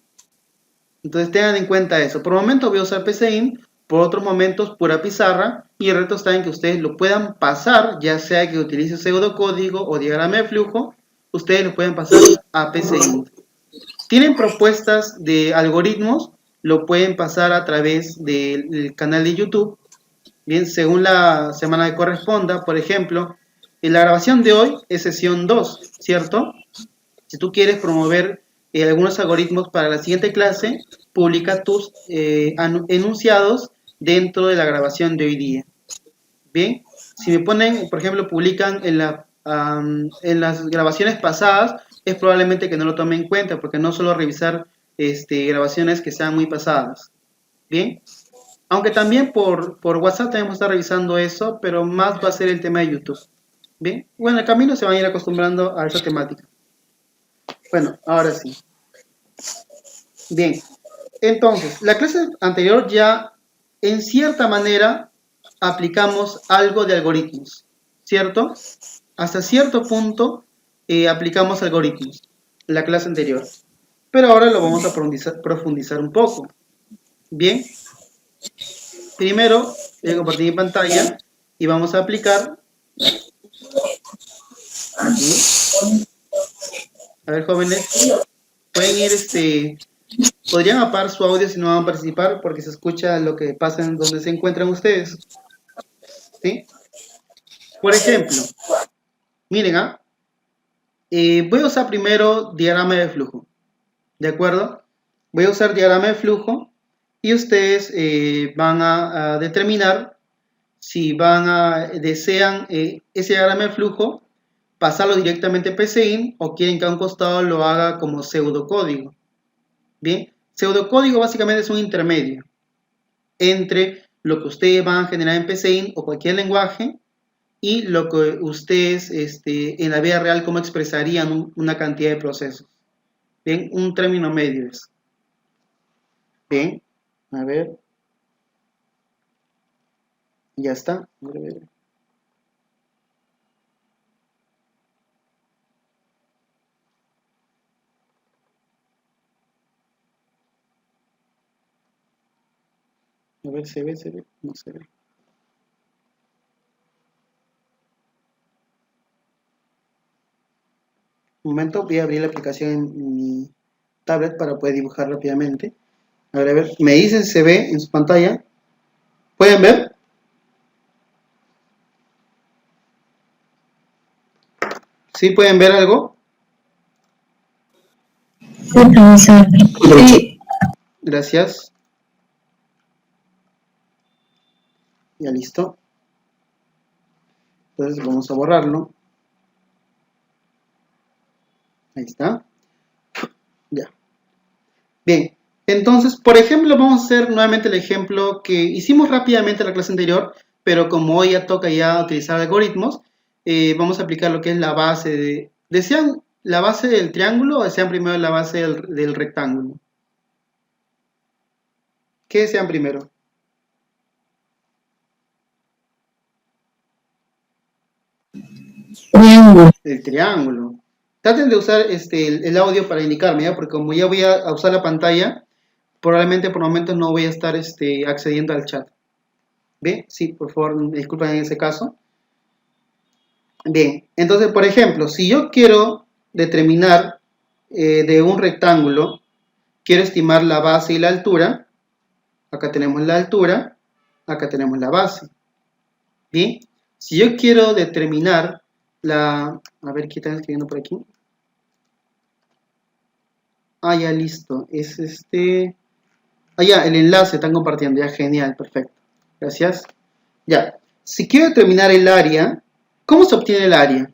entonces tengan en cuenta eso. Por el momento voy a usar PCInt, por otros momentos pura pizarra, y el reto está en que ustedes lo puedan pasar, ya sea que utilice pseudocódigo o diagrama de flujo, ustedes lo pueden pasar a PCInt. ¿Tienen propuestas de algoritmos? Lo pueden pasar a través del canal de YouTube. Bien, según la semana que corresponda, por ejemplo, en la grabación de hoy es sesión 2, ¿cierto? Si tú quieres promover algunos algoritmos para la siguiente clase, publica tus enunciados dentro de la grabación de hoy día. Bien, si me ponen, por ejemplo, publican en las grabaciones pasadas, es probablemente que no lo tome en cuenta, porque no suelo revisar grabaciones que sean muy pasadas. Bien, aunque también por WhatsApp tenemos que estar revisando eso, pero más va a ser el tema de YouTube. Bien, bueno, el camino se van a ir acostumbrando a esa temática. Bueno, ahora sí. Bien, entonces, la clase anterior ya en cierta manera aplicamos algo de algoritmos, ¿cierto? Hasta cierto punto aplicamos algoritmos, la clase anterior. Pero ahora lo vamos a profundizar un poco. Bien, primero voy a compartir mi pantalla y vamos a aplicar aquí. A ver, jóvenes, pueden ir, podrían apagar su audio si no van a participar porque se escucha lo que pasa en donde se encuentran ustedes. ¿Sí? Por ejemplo, miren, voy a usar primero diagrama de flujo, ¿de acuerdo? Voy a usar diagrama de flujo y ustedes van a determinar si desean ese diagrama de flujo pasarlo directamente a PCInt o quieren que a un costado lo haga como pseudocódigo. Bien, pseudocódigo básicamente es un intermedio entre lo que ustedes van a generar en PCInt o cualquier lenguaje y lo que ustedes en la vida real, cómo expresarían una cantidad de procesos. Bien, un término medio es. Bien, a ver. Ya está. A ver, se ve, no se ve. Un momento, voy a abrir la aplicación en mi tablet para poder dibujar rápidamente. A ver, me dicen si se ve en su pantalla. ¿Pueden ver? ¿Sí pueden ver algo? Sí, profesor. Sí. Gracias. Ya listo. Entonces vamos a borrarlo. Ahí está. Ya. Bien. Entonces, por ejemplo, vamos a hacer nuevamente el ejemplo que hicimos rápidamente en la clase anterior, pero como hoy ya toca ya utilizar algoritmos, vamos a aplicar lo que es la base de... ¿Desean la base del triángulo o desean primero la base del rectángulo? ¿Qué desean primero? Triángulo. El triángulo. Traten de usar el audio para indicarme, ¿ya? Porque como ya voy a usar la pantalla, probablemente por momentos no voy a estar accediendo al chat. ¿Bien? Sí, por favor, disculpen en ese caso. Bien, entonces, por ejemplo, si yo quiero determinar de un rectángulo, quiero estimar la base y la altura. Acá tenemos la altura, acá tenemos la base. Bien, si yo quiero determinar la... A ver, ¿qué están escribiendo por aquí? Ah, ya listo. Es Ah, ya, el enlace están compartiendo. Ya, genial, perfecto. Gracias. Ya. Si quiero determinar el área, ¿cómo se obtiene el área?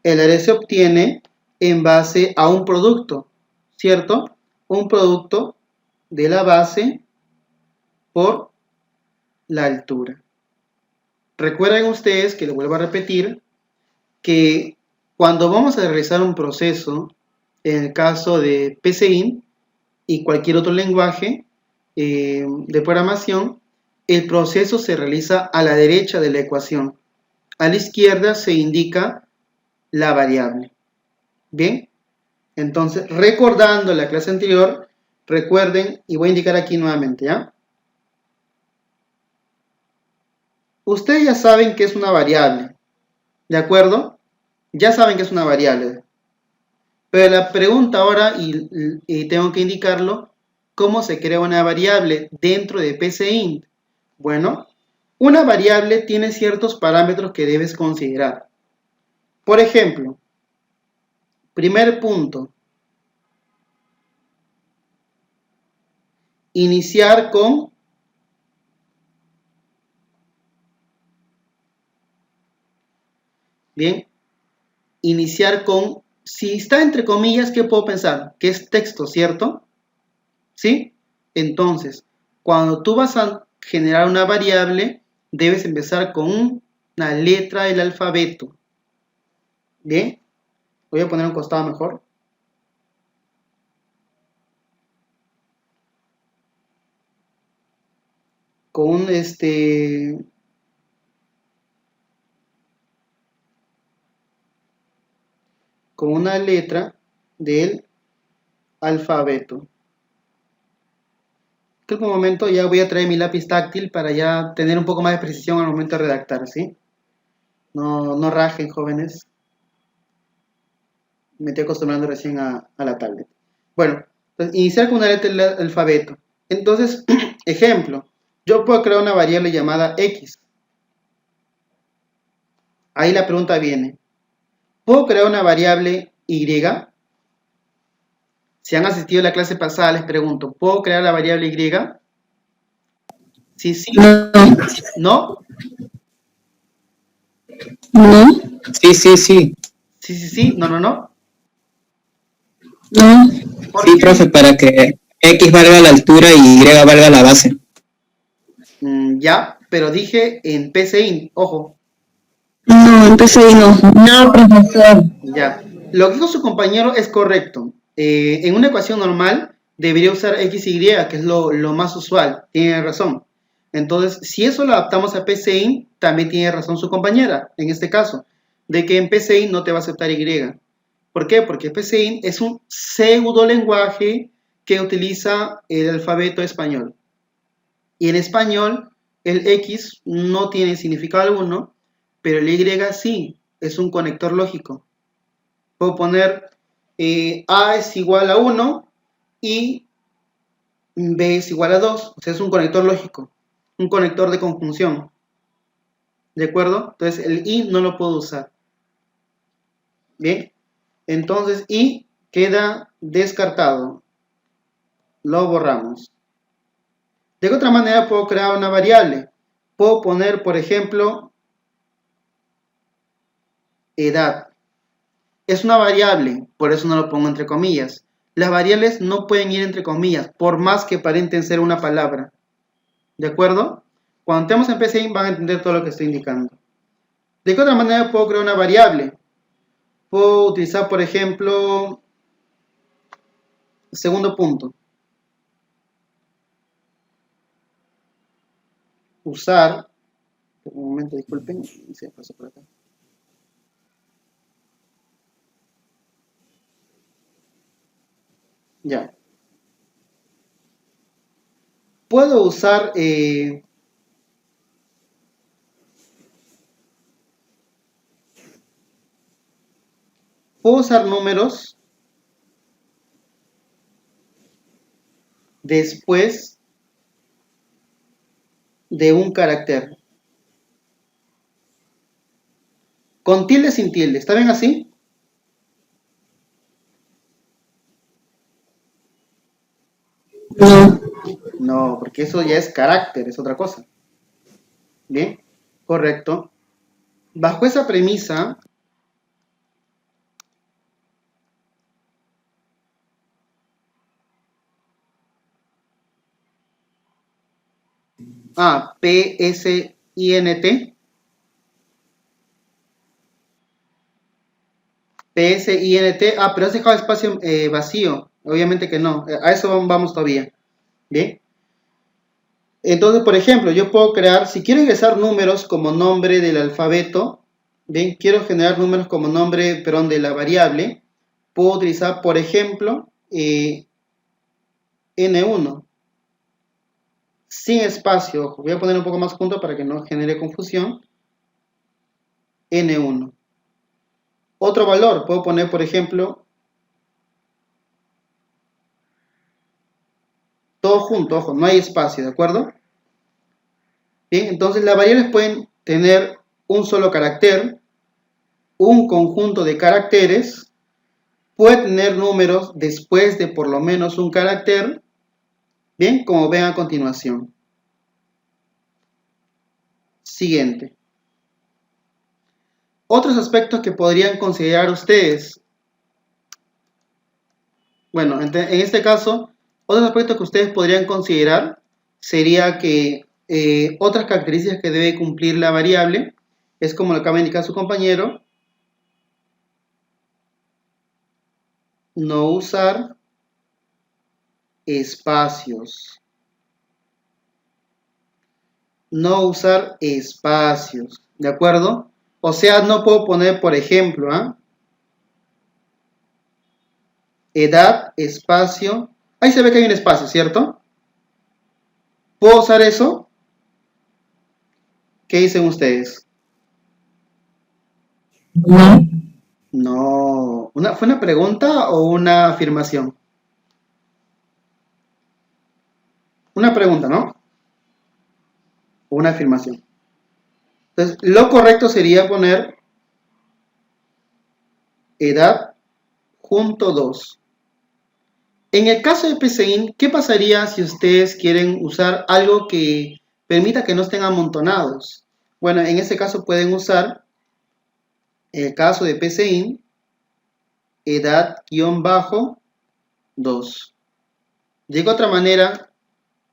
El área se obtiene en base a un producto, ¿cierto? Un producto de la base por la altura. Recuerden ustedes, que lo vuelvo a repetir, que cuando vamos a realizar un proceso, en el caso de PCInt y cualquier otro lenguaje de programación, el proceso se realiza a la derecha de la ecuación. A la izquierda se indica la variable. Bien, entonces recordando la clase anterior, recuerden, y voy a indicar aquí nuevamente, ¿ya? Ustedes ya saben que es una variable, ¿de acuerdo? Ya saben que es una variable. Pero la pregunta ahora, y tengo que indicarlo, ¿cómo se crea una variable dentro de PCInt? Bueno, una variable tiene ciertos parámetros que debes considerar. Por ejemplo, primer punto, iniciar con bien, iniciar con, si está entre comillas, ¿qué puedo pensar? Que es texto, ¿cierto? ¿Sí? Entonces, cuando tú vas a generar una variable, debes empezar con una letra del alfabeto. Bien, voy a poner un costado mejor. Con un con una letra del alfabeto. Creo que un momento ya voy a traer mi lápiz táctil para ya tener un poco más de precisión al momento de redactar, ¿sí? No rajen, jóvenes. Me estoy acostumbrando recién a la tablet. Bueno, entonces, iniciar con una letra del alfabeto. Entonces, ejemplo, yo puedo crear una variable llamada X. Ahí la pregunta viene, ¿puedo crear una variable Y? Si han asistido a la clase pasada, les pregunto, ¿puedo crear la variable Y? Sí, sí. No. ¿No? No. Sí, sí, sí. Sí, sí, sí. No, no, no. No. Sí, profe, para que X valga la altura y Y valga la base. Ya, pero dije en PCInt, ojo. No, empecé y no. No, profesor. Ya. Lo que dijo su compañero es correcto. En una ecuación normal debería usar XY, que es lo más usual. Tiene razón. Entonces, si eso lo adaptamos a PCInt, también tiene razón su compañera, en este caso, de que en PCInt no te va a aceptar Y. ¿Por qué? Porque PCInt es un pseudo lenguaje que utiliza el alfabeto español. Y en español, el X no tiene significado alguno, pero el Y sí, es un conector lógico. Puedo poner A es igual a 1 y B es igual a 2. O sea, es un conector lógico, un conector de conjunción. ¿De acuerdo? Entonces el y no lo puedo usar. Bien. Entonces y queda descartado. Lo borramos. De otra manera puedo crear una variable. Puedo poner, por ejemplo, edad. Es una variable, por eso no lo pongo entre comillas. Las variables no pueden ir entre comillas, por más que aparenten ser una palabra. ¿De acuerdo? Cuando entremos en PCInt van a entender todo lo que estoy indicando. ¿De qué otra manera puedo crear una variable? Puedo utilizar, por ejemplo, segundo punto. Usar, un momento, disculpen, se pasó por acá. Ya. Puedo usar números después de un carácter. Con tilde, sin tilde. ¿Está bien así? No. No, porque eso ya es carácter, es otra cosa. Bien, correcto. Bajo esa premisa, PSINT. PSINT, pero has dejado espacio vacío. Obviamente que no, a eso vamos todavía. Bien. Entonces, por ejemplo, yo puedo crear, si quiero ingresar números como nombre del alfabeto, bien, quiero generar números como nombre, perdón, de la variable, puedo utilizar, por ejemplo, N1, sin espacio, ojo, voy a poner un poco más junto para que no genere confusión, N1. Otro valor, puedo poner, por ejemplo, todo junto, ojo, no hay espacio, ¿de acuerdo? Bien, entonces las variables pueden tener un solo carácter, un conjunto de caracteres, puede tener números después de por lo menos un carácter, bien, como ven a continuación. Siguiente. Otros aspectos que podrían considerar ustedes. Bueno, en este caso, otros aspectos que ustedes podrían considerar sería que otras características que debe cumplir la variable es como lo acaba de indicar su compañero, no usar espacios. No usar espacios, ¿de acuerdo? O sea, no puedo poner, por ejemplo, edad, espacio. Ahí se ve que hay un espacio, ¿cierto? ¿Puedo usar eso? ¿Qué dicen ustedes? No. No. ¿Fue una pregunta o una afirmación? Una pregunta, ¿no? O una afirmación. Entonces, lo correcto sería poner edad junto 2. En el caso de PCInt, ¿qué pasaría si ustedes quieren usar algo que permita que no estén amontonados? Bueno, en ese caso pueden usar, en el caso de PCInt, edad-2. De otra manera,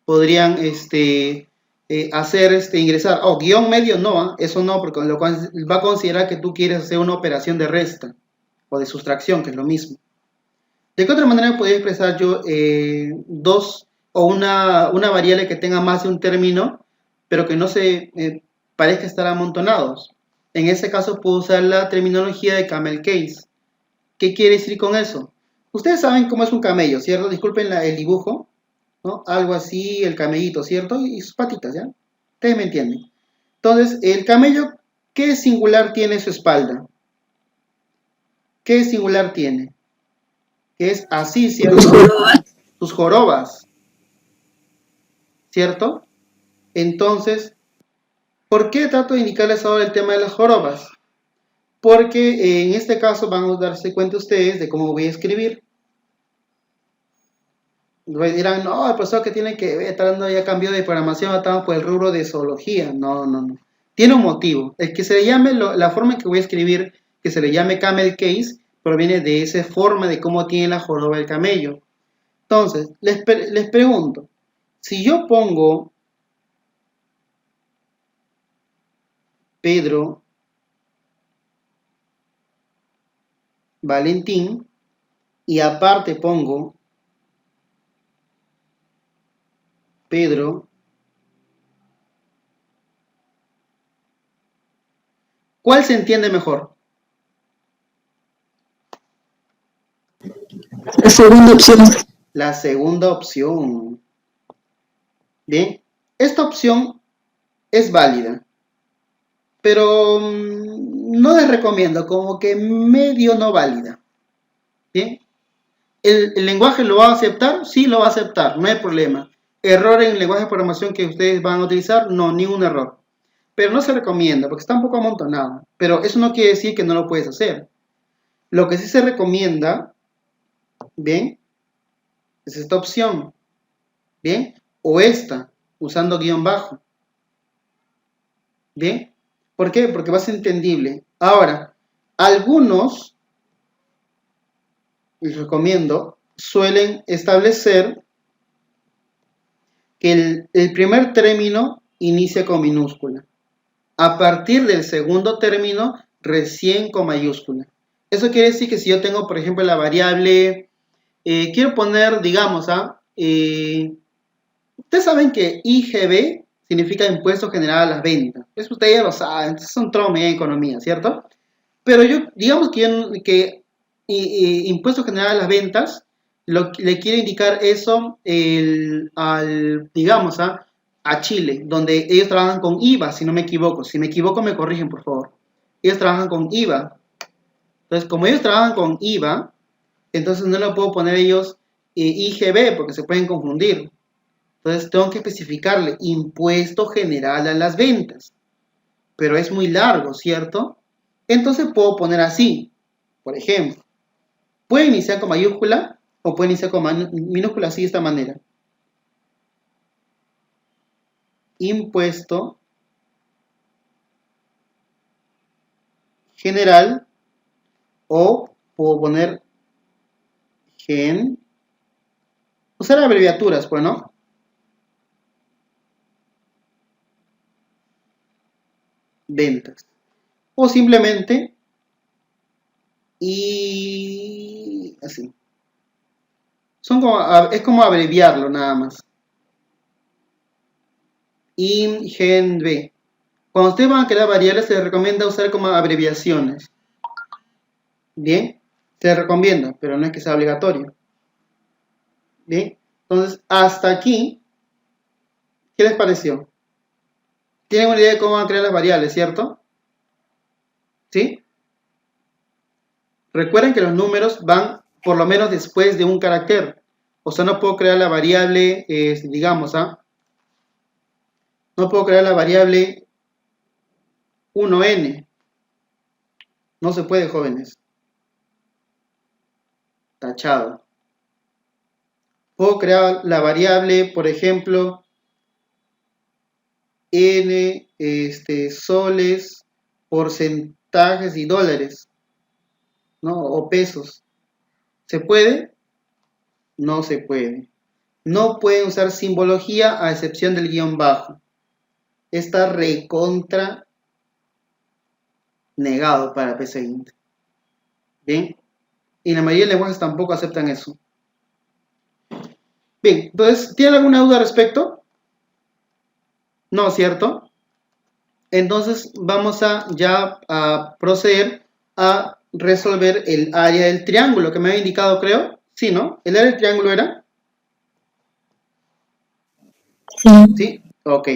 podrían hacer ingresar, guión medio no, eso no, porque lo cual va a considerar que tú quieres hacer una operación de resta o de sustracción, que es lo mismo. ¿De qué otra manera podría expresar yo dos o una variable que tenga más de un término, pero que no se parezca estar amontonados? En ese caso puedo usar la terminología de camel case. ¿Qué quiere decir con eso? Ustedes saben cómo es un camello, ¿cierto? Disculpen el dibujo, ¿no? Algo así, el camellito, ¿cierto? Y sus patitas, ¿ya? Ustedes me entienden. Entonces, el camello, ¿qué singular tiene su espalda? ¿qué singular tiene? Que es así, Sus ¿cierto? jorobas. Sus jorobas, ¿cierto? Entonces, ¿por qué trato de indicarles ahora el tema de las jorobas? Porque en este caso van a darse cuenta ustedes de cómo voy a escribir. Dirán, no, el profesor que tiene que ver, está dando ya cambio de programación, estamos por el rubro de zoología. No, no, no. Tiene un motivo. El que se le llame, la forma en que voy a escribir, que se le llame camel case, proviene de esa forma de cómo tiene la joroba el camello. Entonces, les pregunto, si yo pongo Pedro, Valentín, y aparte pongo Pedro, ¿cuál se entiende mejor? La segunda opción. La segunda opción. Bien, esta opción es válida, pero no les recomiendo, como que medio no válida. Bien, ¿el lenguaje lo va a aceptar? Sí, lo va a aceptar, no hay problema. ¿Error en el lenguaje de programación que ustedes van a utilizar? No, ningún error. Pero no se recomienda porque está un poco amontonado. Pero eso no quiere decir que no lo puedes hacer. Lo que sí se recomienda, bien, es esta opción, bien, o esta, usando guión bajo. Bien, ¿por qué? Porque va a ser entendible. Ahora, algunos, les recomiendo, suelen establecer que el primer término inicia con minúscula. A partir del segundo término, recién con mayúscula. Eso quiere decir que si yo tengo, por ejemplo, la variable, quiero poner, digamos, ustedes saben que IGB significa Impuesto General a las Ventas. Eso ustedes ya lo saben, es un trome en economía, ¿cierto? Pero yo, digamos que Impuesto General a las Ventas, le quiero indicar eso digamos, a Chile, donde ellos trabajan con IVA, si no me equivoco. Si me equivoco, me corrigen, por favor. Ellos trabajan con IVA. Entonces, como ellos trabajan con IVA, entonces no lo puedo poner ellos IGB, porque se pueden confundir. Entonces, tengo que especificarle Impuesto General a las Ventas. Pero es muy largo, ¿cierto? Entonces puedo poner así, por ejemplo. Puede iniciar con mayúscula o puede iniciar con minúscula así de esta manera. Impuesto general o puedo poner gen. Usar abreviaturas, pues, ¿no? Ventas. O simplemente y así. Es como abreviarlo nada más. INGB. Cuando ustedes van a crear variables, se les recomienda usar como abreviaciones. Bien, se les recomienda, pero no es que sea obligatorio. Bien, entonces hasta aquí, ¿qué les pareció? Tienen una idea de cómo van a crear las variables, ¿cierto? ¿Sí? Recuerden que los números van por lo menos después de un carácter. O sea, no puedo crear la variable, digamos, no puedo crear la variable 1n. No se puede, jóvenes. Tachado. Puedo crear la variable, por ejemplo, n soles, porcentajes y dólares, ¿no? O pesos. ¿Se puede? No se puede. No pueden usar simbología a excepción del guión bajo. Está recontra negado para PCInt. Bien. Y la mayoría de lenguajes tampoco aceptan eso. Bien, entonces, ¿tienen alguna duda al respecto? No, ¿cierto? Entonces vamos ya a proceder a resolver el área del triángulo que me había indicado, creo. Sí, ¿no? ¿El área del triángulo era? Sí. Ok.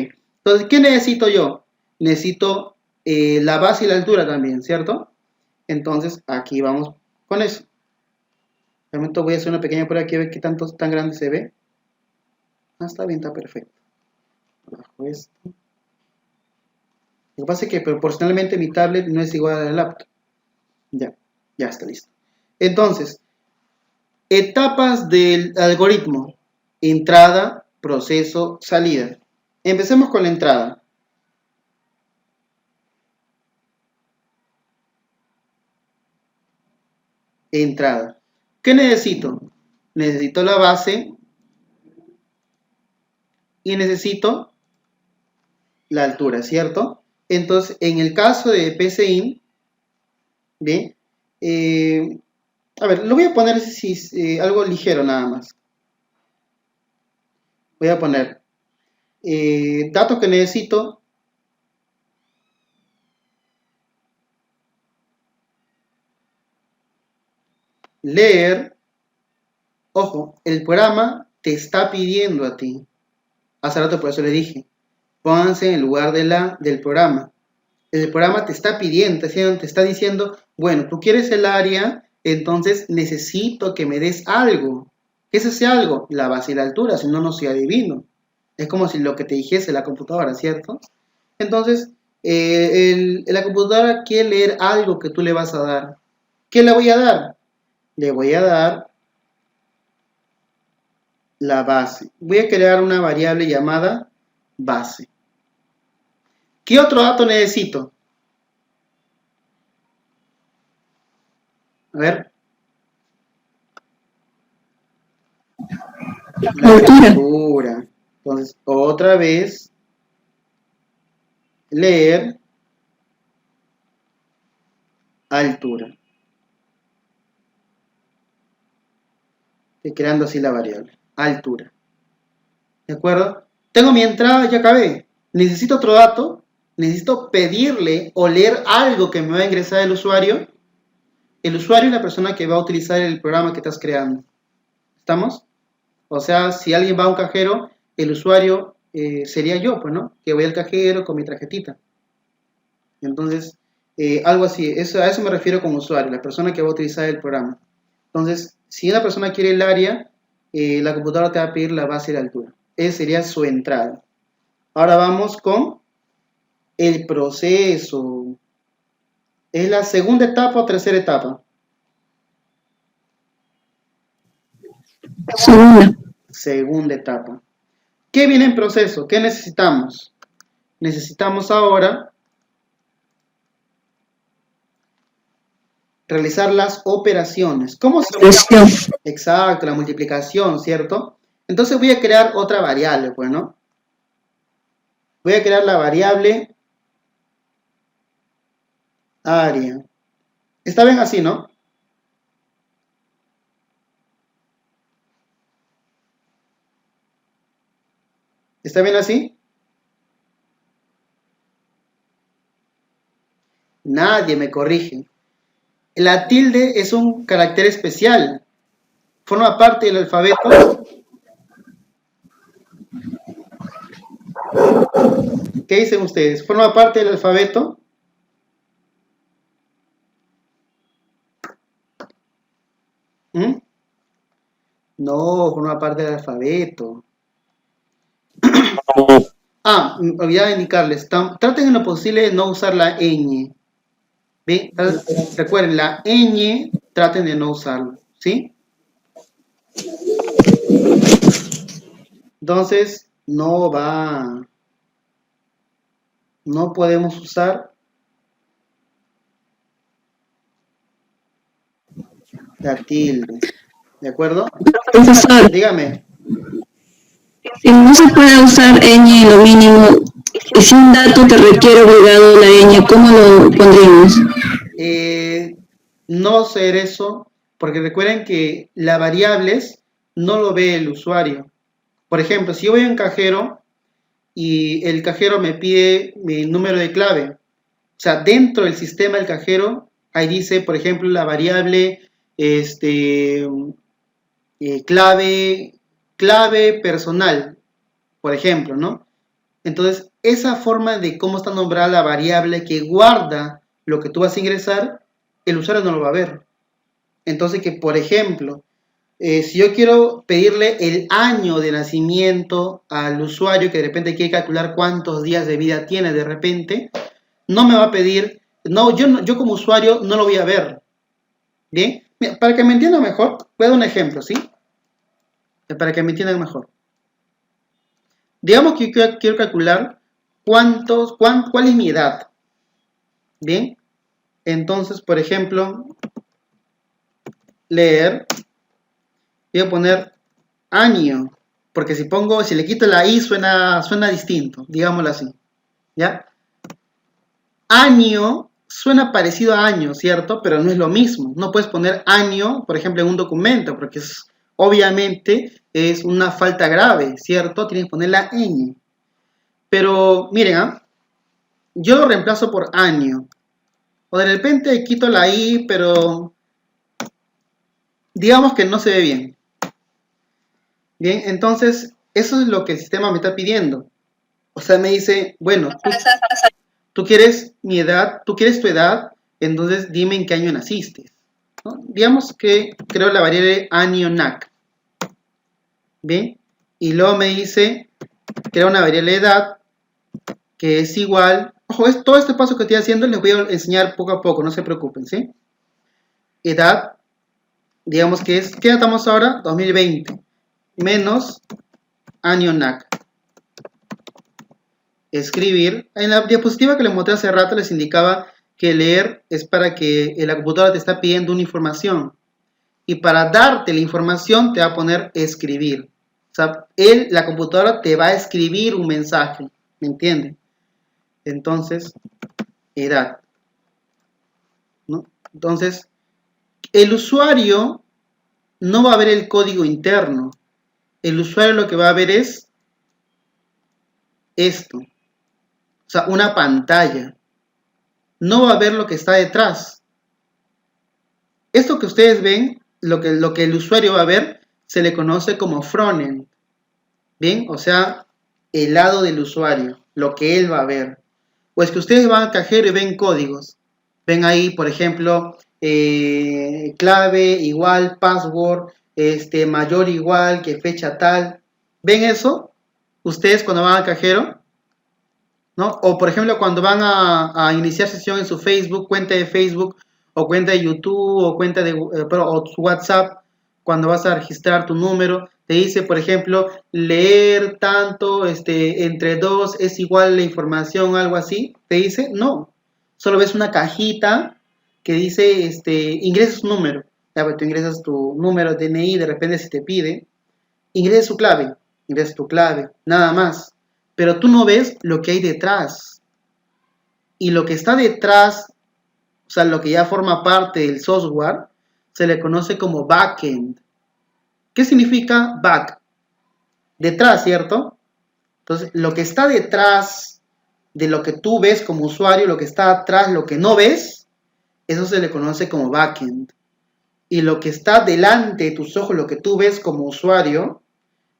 Entonces, ¿qué necesito yo? Necesito la base y la altura también, ¿cierto? Entonces, aquí vamos Con eso. De momento voy a hacer una pequeña prueba aquí a ver qué tan grande se ve. Ah, está bien, está perfecto. Bajo esto. Lo que pasa es que proporcionalmente mi tablet no es igual a la laptop. Ya está listo. Entonces, etapas del algoritmo. Entrada, proceso, salida. Empecemos con la entrada. Entrada. ¿Qué necesito? Necesito la base y necesito la altura, ¿cierto? Entonces, en el caso de PCIN, ¿bien? A ver, lo voy a poner algo ligero nada más. Voy a poner datos que necesito. Leer. Ojo, el programa te está pidiendo a ti. Hace rato por eso le dije. Pónganse en el lugar del programa. El programa te está pidiendo, te está diciendo, bueno, tú quieres el área, entonces necesito que me des algo. ¿Qué es ese algo? La base y la altura, si no, no soy adivino. Es como si lo que te dijese la computadora, ¿cierto? Entonces, la computadora quiere leer algo que tú le vas a dar. ¿Qué le voy a dar? Le voy a dar la base. Voy a crear una variable llamada base. ¿Qué otro dato necesito? A ver. La altura. Entonces, otra vez, leer altura. Estoy creando así la variable. Altura. ¿De acuerdo? Tengo mi entrada, ya acabé. Necesito otro dato. Necesito pedirle o leer algo que me va a ingresar el usuario. El usuario es la persona que va a utilizar el programa que estás creando. ¿Estamos? O sea, si alguien va a un cajero, el usuario sería yo, pues, ¿no? Que voy al cajero con mi tarjetita. Entonces, algo así. A eso me refiero como usuario, la persona que va a utilizar el programa. Entonces, si una persona quiere el área, la computadora te va a pedir la base y la altura. Esa sería su entrada. Ahora vamos con el proceso. ¿Es la segunda etapa o tercera etapa? Segunda etapa. ¿Qué viene en proceso? ¿Qué necesitamos? Necesitamos ahora realizar las operaciones. ¿Cómo se hace? Exacto, la multiplicación, ¿cierto? Entonces voy a crear otra variable, pues, ¿no? Voy a crear la variable área. Está bien así, ¿no? ¿Está bien así? Nadie me corrige. La tilde es un carácter especial. Forma parte del alfabeto. ¿Qué dicen ustedes? ¿Forma parte del alfabeto? ¿Mm? No, forma parte del alfabeto. Olvidé de indicarles. Traten en lo posible de no usar la ñ. ¿Ven? Recuerden, la ñ traten de no usarlo. ¿Sí? Entonces, no va. No podemos usar la tilde. ¿De acuerdo? Profesor, Dígame. si no se puede usar ñ en lo mínimo, y si un dato te requiere obligado la ñ, ¿cómo lo pondríamos? No hacer eso, porque recuerden que las variables no lo ve el usuario. Por ejemplo, si yo voy a un cajero y el cajero me pide mi número de clave, o sea, dentro del sistema del cajero, ahí dice, por ejemplo, la variable clave personal, por ejemplo, ¿no? Entonces, esa forma de cómo está nombrada la variable que guarda lo que tú vas a ingresar, el usuario no lo va a ver. Entonces que, por ejemplo, si yo quiero pedirle el año de nacimiento al usuario que de repente quiere calcular cuántos días de vida tiene de repente, no me va a pedir, yo como usuario no lo voy a ver. Bien, mira, para que me entiendan mejor, voy a dar un ejemplo, ¿sí? Para que me entiendan mejor. Digamos que yo quiero calcular cuál es mi edad. Bien, entonces, por ejemplo, leer, voy a poner año, porque si le quito la i suena distinto, digámoslo así, ¿ya? Año suena parecido a año, ¿cierto? Pero no es lo mismo. No puedes poner año, por ejemplo, en un documento, porque obviamente es una falta grave, ¿cierto? Tienes que poner la ñ. Pero miren, yo lo reemplazo por año. O de repente quito la i, pero digamos que no se ve bien. Bien, entonces eso es lo que el sistema me está pidiendo. O sea, me dice, bueno, tú quieres mi edad, tú quieres tu edad, entonces dime en qué año naciste, ¿no? Digamos que creo la variable año NAC. Bien, y luego me dice, crea una variable edad que es igual, ojo, todo este paso que estoy haciendo les voy a enseñar poco a poco, no se preocupen, ¿sí? Edad, digamos que es, ¿qué estamos ahora? 2020, menos año NAC. Escribir. En la diapositiva que les mostré hace rato les indicaba que leer es para que la computadora te está pidiendo una información. Y para darte la información te va a poner escribir. O sea, la computadora te va a escribir un mensaje. ¿Me entienden? Entonces, edad, ¿no? Entonces, el usuario no va a ver el código interno. El usuario lo que va a ver es esto. O sea, una pantalla. No va a ver lo que está detrás. Esto que ustedes ven, lo que el usuario va a ver, se le conoce como frontend. Bien, o sea, el lado del usuario, lo que él va a ver. O es que ustedes van al cajero y ven códigos. Ven ahí, por ejemplo, clave igual, password, mayor igual, que fecha tal. ¿Ven eso? Ustedes cuando van al cajero, ¿no? O por ejemplo cuando van a iniciar sesión en su Facebook, cuenta de Facebook, o cuenta de YouTube, o cuenta de o su WhatsApp, cuando vas a registrar tu número, te dice, por ejemplo, leer tanto, entre 2 es igual la información, algo así, te dice, no, solo ves una cajita que dice, ingresa su número, ya, pues, tú ingresas tu número de DNI, de repente si te pide, ingresa su clave, ingresa tu clave, nada más. Pero tú no ves lo que hay detrás. Y lo que está detrás, o sea, lo que ya forma parte del software, se le conoce como backend. ¿Qué significa back? Detrás, ¿cierto? Entonces, lo que está detrás de lo que tú ves como usuario, lo que está atrás, lo que no ves, eso se le conoce como backend. Y lo que está delante de tus ojos, lo que tú ves como usuario,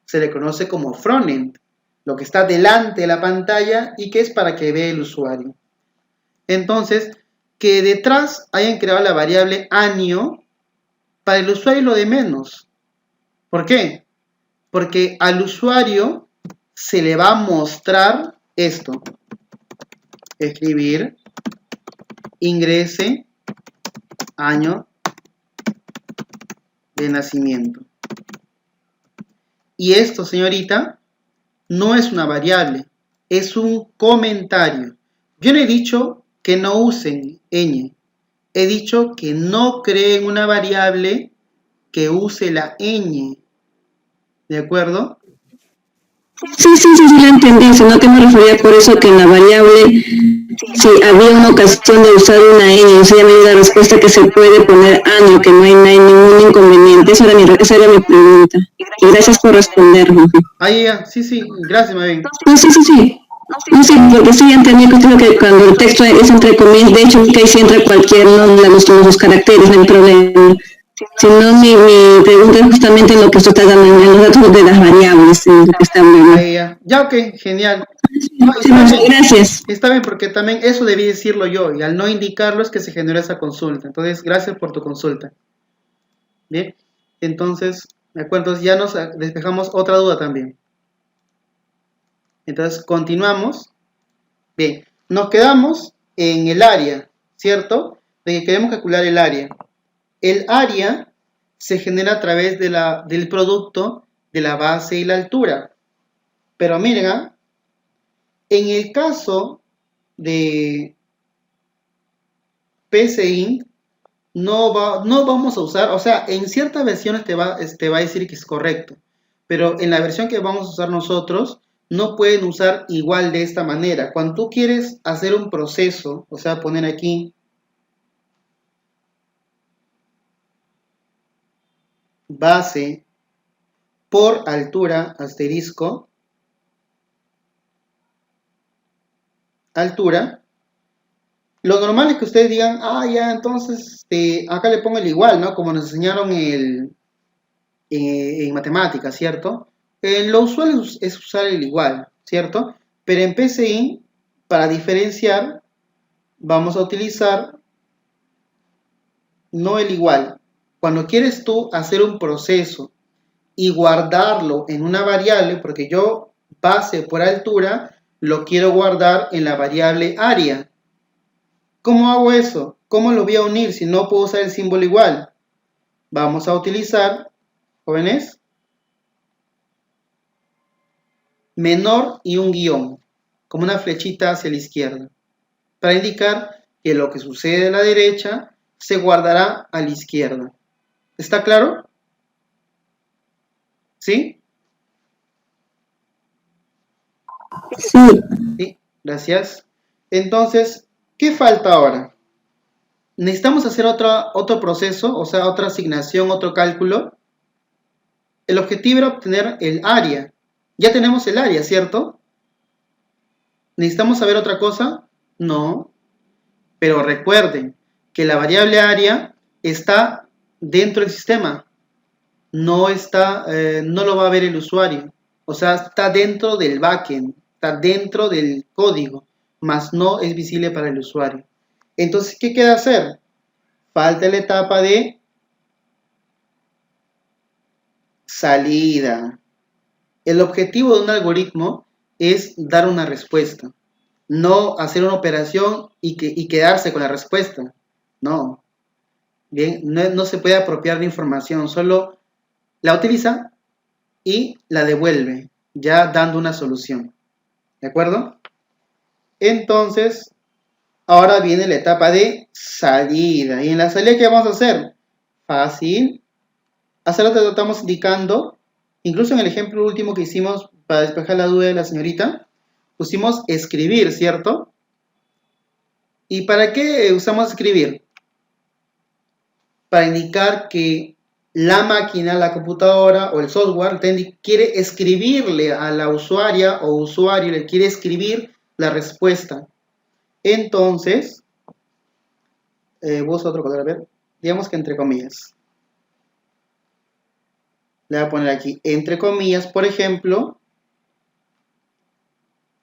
se le conoce como frontend. Lo que está delante de la pantalla y que es para que vea el usuario. Entonces, que detrás hayan creado la variable año, para el usuario lo de menos. ¿Por qué? Porque al usuario se le va a mostrar esto. Escribir, ingrese, año de nacimiento. Y esto, señorita, no es una variable, es un comentario. Yo no he dicho que no usen ñ, he dicho que no creen una variable que use la ñ. ¿De acuerdo? Sí, la entendí, sino que me refería por eso que en la variable, si había una ocasión de usar una ñ, o sea, me dio la respuesta que se puede poner año, que no hay ningún inconveniente. Esa era mi pregunta. Y gracias por responderme. Ahí ya, sí, gracias, Mabel. No, sí. No sé, porque sí entendí que cuando el texto es entre comillas, de hecho que ahí sí entra cualquier, no le gustan los caracteres, no hay problema. Sino mi pregunta es justamente en lo que usted está dando, en los datos de las variables, en lo que está hablando. Ahí ya, ok, genial. No, gracias. Está bien, porque también eso debí decirlo yo, y al no indicarlo es que se generó esa consulta. Entonces, gracias por tu consulta. Bien, entonces, ¿de acuerdo? Entonces ya nos despejamos otra duda también. Entonces, continuamos. Bien, nos quedamos en el área, ¿cierto? De que queremos calcular el área. El área se genera a través del producto de la base y la altura. Pero miren, en el caso de PSI, no vamos a usar, o sea, en ciertas versiones te va a decir que es correcto, pero en la versión que vamos a usar nosotros, no pueden usar igual de esta manera. Cuando tú quieres hacer un proceso, o sea, poner aquí base por altura, asterisco, altura, lo normal es que ustedes digan, ya, entonces acá le pongo el igual, ¿no? Como nos enseñaron en matemáticas, ¿cierto? Lo usual es usar el igual, ¿cierto? Pero en PSI, para diferenciar, vamos a utilizar no el igual. Cuando quieres tú hacer un proceso y guardarlo en una variable, porque yo base por altura, lo quiero guardar en la variable área. ¿Cómo hago eso? ¿Cómo lo voy a unir si no puedo usar el símbolo igual? Vamos a utilizar, jóvenes, menor y un guión, como una flechita hacia la izquierda, para indicar que lo que sucede a la derecha se guardará a la izquierda. ¿Está claro? ¿Sí? Sí. Sí, gracias. Entonces, ¿qué falta ahora? Necesitamos hacer otro proceso, o sea, otra asignación, otro cálculo. El objetivo era obtener el área. Ya tenemos el área, ¿cierto? ¿Necesitamos saber otra cosa? No. Pero recuerden que la variable área está dentro del sistema. No lo va a ver el usuario. O sea, está dentro del backend, está dentro del código, mas no es visible para el usuario. Entonces, ¿qué queda hacer? Falta la etapa de salida. El objetivo de un algoritmo es dar una respuesta, no hacer una operación y quedarse con la respuesta. No. Bien, no se puede apropiar de información, solo la utiliza y la devuelve, ya dando una solución. ¿De acuerdo? Entonces, ahora viene la etapa de salida. ¿Y en la salida qué vamos a hacer? Fácil. Hace rato lo estamos indicando, incluso en el ejemplo último que hicimos para despejar la duda de la señorita, pusimos escribir, ¿cierto? ¿Y para qué usamos escribir? Para indicar que la máquina, la computadora o el software quiere escribirle a la usuaria o usuario, le quiere escribir la respuesta. Entonces, busco otro color, a ver, digamos que entre comillas. Le voy a poner aquí, entre comillas, por ejemplo,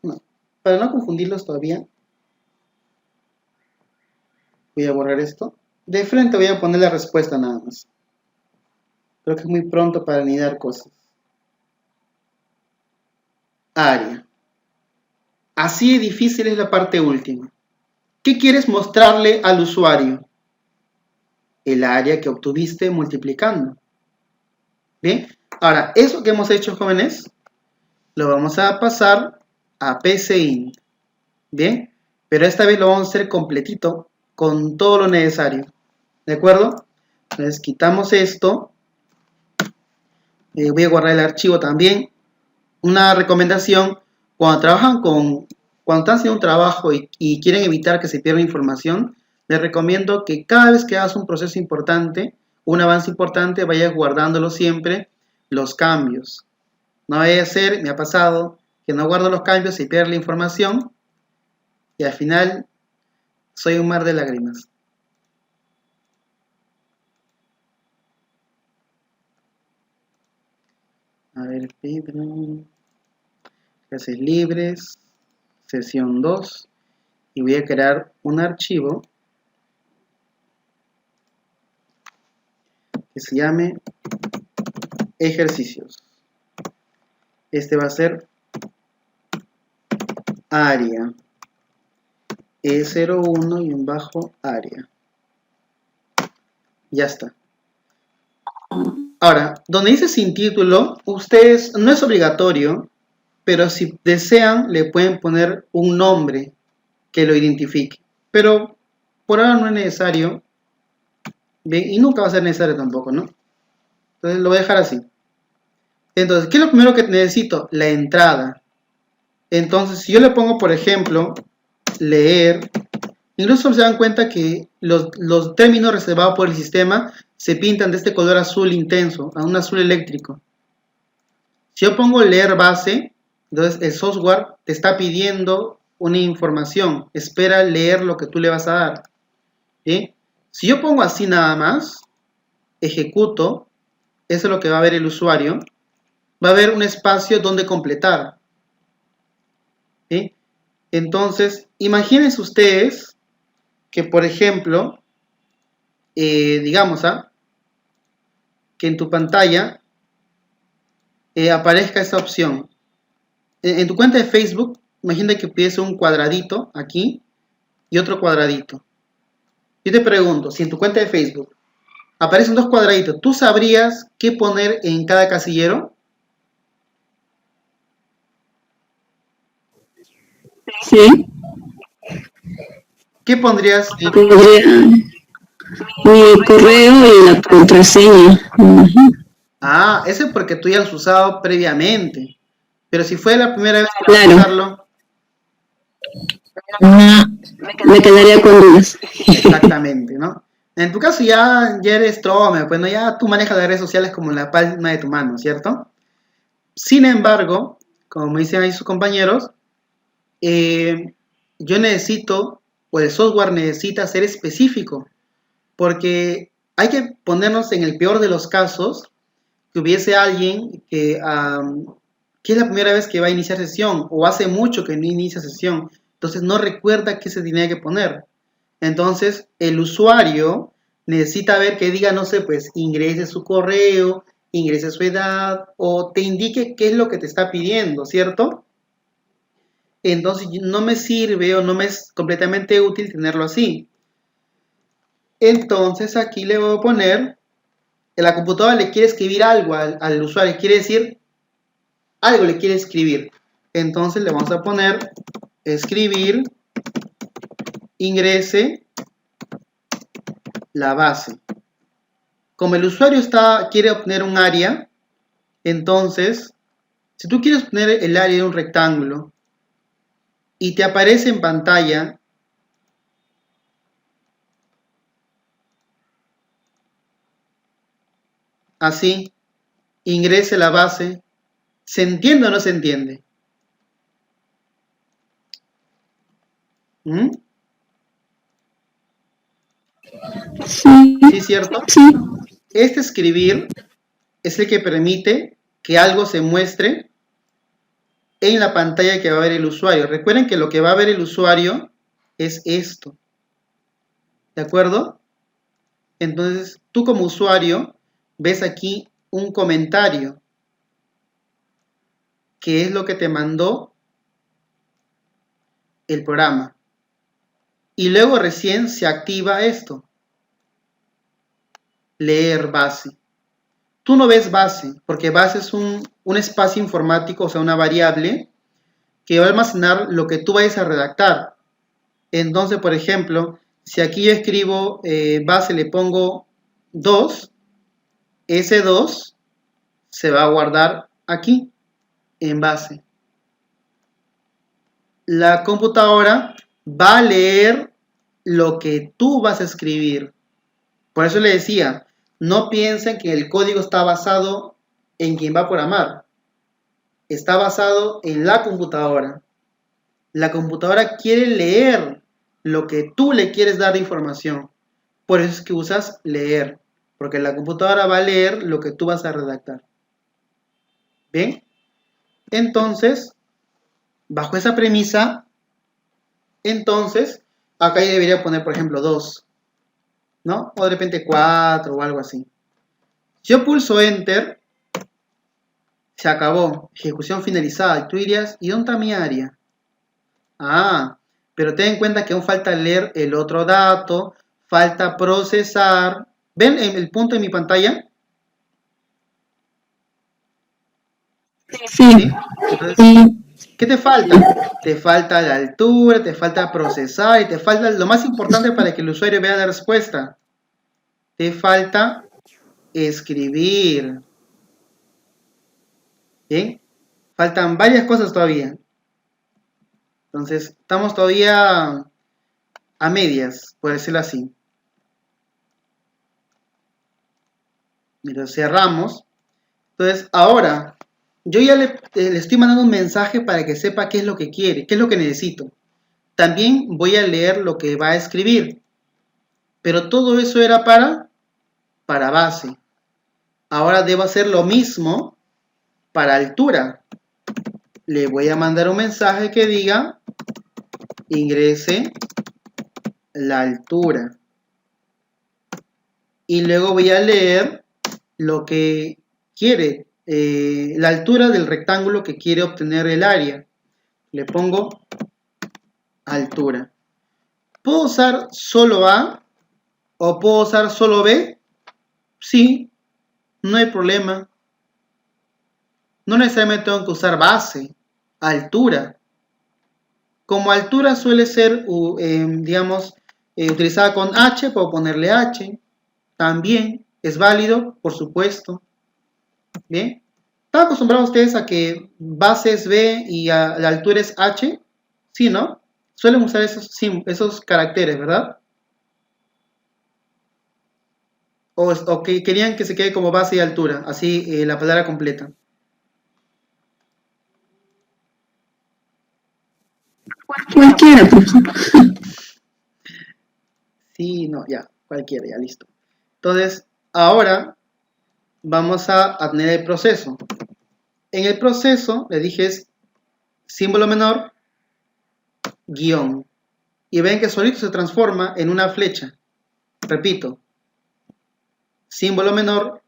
no, para no confundirlos todavía, voy a borrar esto. De frente voy a poner la respuesta nada más. Creo que es muy pronto para anidar cosas. Área. Así de difícil es la parte última. ¿Qué quieres mostrarle al usuario? El área que obtuviste multiplicando. Bien, ahora, eso que hemos hecho, jóvenes, lo vamos a pasar a PSInt. Bien, pero esta vez lo vamos a hacer completito, con todo lo necesario. ¿De acuerdo? Entonces, quitamos esto. Voy a guardar el archivo también. Una recomendación, cuando están haciendo un trabajo y quieren evitar que se pierda información, les recomiendo que cada vez que hagas un proceso importante, un avance importante, vayas guardándolo siempre los cambios. No vaya a ser, me ha pasado, que no guardo los cambios, se pierde la información y al final soy un mar de lágrimas. A ver, Pedro, clases libres, sesión 2, y voy a crear un archivo que se llame ejercicios. Este va a ser área E01 y un bajo área. Ya está. Ahora, donde dice sin título, ustedes, no es obligatorio, pero si desean le pueden poner un nombre que lo identifique. Pero por ahora no es necesario. Bien, y nunca va a ser necesario tampoco, ¿no? Entonces lo voy a dejar así. Entonces, ¿qué es lo primero que necesito? La entrada. Entonces, si yo le pongo, por ejemplo, leer, incluso se dan cuenta que los términos reservados por el sistema se pintan de este color azul intenso, a un azul eléctrico. Si yo pongo leer base, entonces el software te está pidiendo una información, espera leer lo que tú le vas a dar. ¿Sí? Si yo pongo así nada más, ejecuto, eso es lo que va a ver el usuario, va a haber un espacio donde completar. ¿Sí? Entonces, imagínense ustedes que, por ejemplo, digamos, que en tu pantalla aparezca esta opción. En tu cuenta de Facebook, imagina que pides un cuadradito aquí y otro cuadradito. Yo te pregunto, si en tu cuenta de Facebook aparecen dos cuadraditos, ¿tú sabrías qué poner en cada casillero? Sí. ¿Qué pondrías? Podría mi correo y la contraseña. Ah, ese es porque tú ya lo has usado previamente. Pero si fue la primera vez que vas a Claro. usarlo, Me quedaría con dudas. exactamente, ¿no? En tu caso ya eres trome, pues no, ya tú manejas las redes sociales como la palma de tu mano, ¿cierto? Sin embargo, como dicen ahí sus compañeros, yo necesito, o el software necesita ser específico, porque hay que ponernos en el peor de los casos, que hubiese alguien que es la primera vez que va a iniciar sesión, o hace mucho que no inicia sesión, entonces no recuerda qué se tenía que poner. Entonces, el usuario necesita ver que diga, no sé, pues ingrese su correo, ingrese su edad, o te indique qué es lo que te está pidiendo, ¿cierto? Entonces, no me sirve o no me es completamente útil tenerlo así. Entonces, aquí le voy a poner, en la computadora le quiere escribir algo al usuario, quiere decir, algo le quiere escribir. Entonces, le vamos a poner, escribir, ingrese la base. Como el usuario quiere obtener un área, entonces, si tú quieres obtener el área de un rectángulo y te aparece en pantalla así, ingrese la base, ¿se entiende o no se entiende? ¿Mm? Sí. ¿Sí, cierto? Sí. Este escribir es el que permite que algo se muestre en la pantalla que va a ver el usuario. Recuerden que lo que va a ver el usuario es esto. ¿De acuerdo? Entonces, tú como usuario ves aquí un comentario, que es lo que te mandó el programa. Y luego recién se activa esto. Leer base. Tú no ves base, porque base es un espacio informático, o sea, una variable que va a almacenar lo que tú vayas a redactar. Entonces, por ejemplo, si aquí yo escribo base, le pongo 2, ese 2 se va a guardar aquí, en base. La computadora va a leer lo que tú vas a escribir. Por eso le decía, no piensen que el código está basado en quien va a programar. Está basado en la computadora. La computadora quiere leer lo que tú le quieres dar de información. Por eso es que usas leer. Porque la computadora va a leer lo que tú vas a redactar. ¿Bien? Entonces, bajo esa premisa, entonces, acá yo debería poner, por ejemplo, 2. ¿No? O de repente 4 o algo así. Si yo pulso Enter, se acabó. Ejecución finalizada. Y tú dirías, ¿y dónde está mi área? Ah, pero ten en cuenta que aún falta leer el otro dato, falta procesar. ¿Ven el punto en mi pantalla? Sí. Entonces, ¿qué te falta? Te falta la altura, te falta procesar y te falta lo más importante para que el usuario vea la respuesta. Te falta escribir. ¿Bien? Faltan varias cosas todavía. Entonces, estamos todavía a medias, por decirlo así. Mira, cerramos. Entonces, ahora, yo ya le estoy mandando un mensaje para que sepa qué es lo que quiere, qué es lo que necesito. También voy a leer lo que va a escribir. Pero todo eso era para base. Ahora debo hacer lo mismo para altura. Le voy a mandar un mensaje que diga, ingrese la altura. Y luego voy a leer lo que quiere, la altura del rectángulo que quiere obtener el área. Le pongo altura. ¿Puedo usar solo A o puedo usar solo B? Sí, no hay problema. No necesariamente tengo que usar base, altura. Como altura suele ser, digamos, utilizada con H, puedo ponerle H. También es válido, por supuesto. Bien. ¿Están acostumbrados ustedes a que base es B y la altura es H? Sí, ¿no? Suelen usar esos caracteres, ¿verdad? O que querían que se quede como base y altura, así la palabra completa. Cualquiera, profesor. Sí, no, ya, cualquiera, ya, listo. Entonces, ahora vamos a tener el proceso. En el proceso, le dije es símbolo menor, guión. Y ven que solito se transforma en una flecha. Repito, símbolo menor,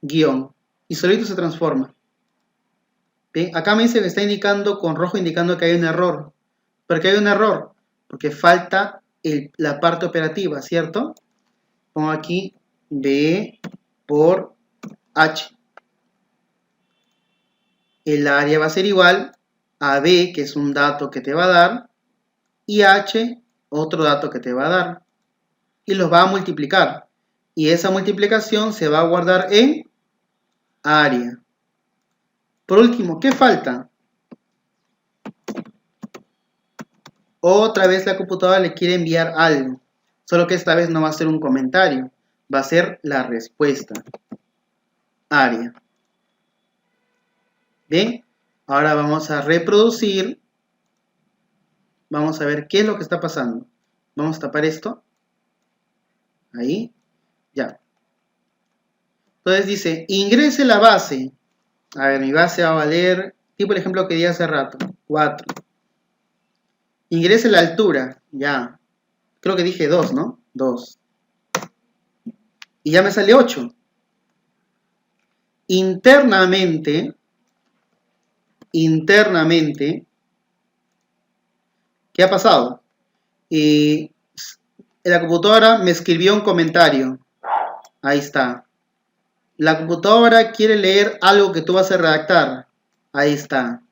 guión. Y solito se transforma. Bien, acá me dice que está indicando con rojo, indicando que hay un error. ¿Por qué hay un error? Porque falta la parte operativa, ¿cierto? Pongo aquí B por H. El área va a ser igual a B, que es un dato que te va a dar, y H, otro dato que te va a dar. Y los va a multiplicar. Y esa multiplicación se va a guardar en área. Por último, ¿qué falta? Otra vez la computadora le quiere enviar algo. Solo que esta vez no va a ser un comentario. Va a ser la respuesta. Área. Bien. Ahora vamos a reproducir. Vamos a ver qué es lo que está pasando. Vamos a tapar esto. Ahí. Ya. Entonces dice, ingrese la base. A ver, mi base va a valer, tipo el ejemplo que di hace rato, 4. Ingrese la altura, ya. Creo que dije 2, ¿no? 2. Y ya me sale 8. Internamente, ¿qué ha pasado? La computadora me escribió un comentario. Ahí está. La computadora quiere leer algo que tú vas a redactar. Ahí está.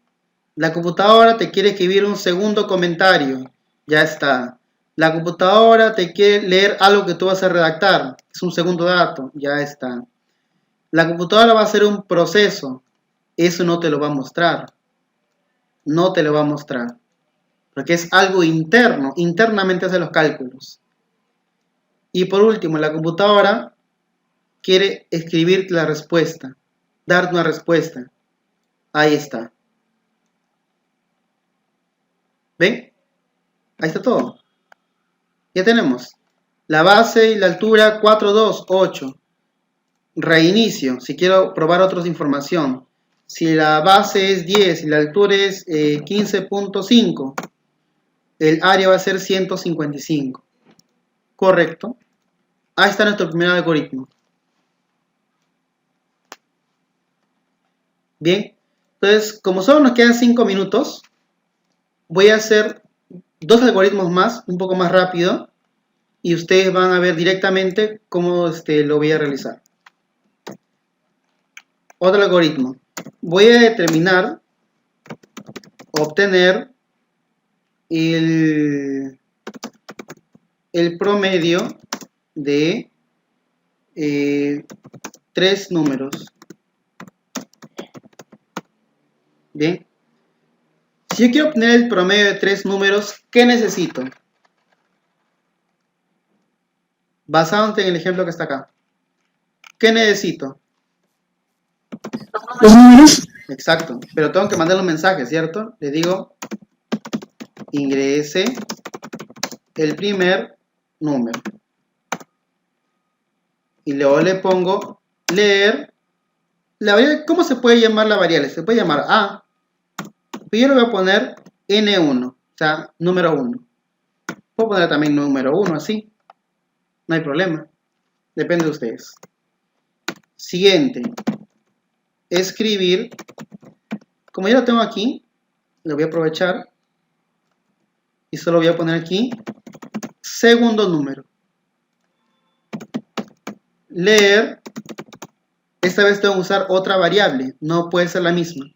La computadora te quiere escribir un segundo comentario. Ya está. La computadora te quiere leer algo que tú vas a redactar. Es un segundo dato. Ya está. La computadora va a hacer un proceso. Eso no te lo va a mostrar. No te lo va a mostrar. Porque es algo interno. Internamente hace los cálculos. Y por último, la computadora quiere escribirte la respuesta. Darte una respuesta. Ahí está. ¿Ven? Ahí está todo. Ya tenemos la base y la altura 4, 2, 8. Reinicio, si quiero probar otra información. Si la base es 10 y la altura es 15.5, el área va a ser 155. Correcto. Ahí está nuestro primer algoritmo. Bien, entonces, como solo nos quedan 5 minutos, voy a hacer 2 algoritmos más, un poco más rápido, y ustedes van a ver directamente cómo lo voy a realizar. Otro algoritmo. Voy a determinar, obtener el promedio de 3 números. Bien. Si yo quiero obtener el promedio de 3 números, ¿qué necesito? Basándote en el ejemplo que está acá. ¿Qué necesito? ¿Los números? Exacto, pero tengo que mandar un mensaje, ¿cierto? Le digo, ingrese el primer número. Y luego le pongo leer. La variable, ¿cómo se puede llamar la variable? Se puede llamar A. Pero yo le voy a poner N1, o sea, número 1. Puedo poner también número 1 así. No hay problema. Depende de ustedes. Siguiente. Escribir. Como ya lo tengo aquí, lo voy a aprovechar. Y solo voy a poner aquí segundo número. Leer. Esta vez tengo que usar otra variable. No puede ser la misma.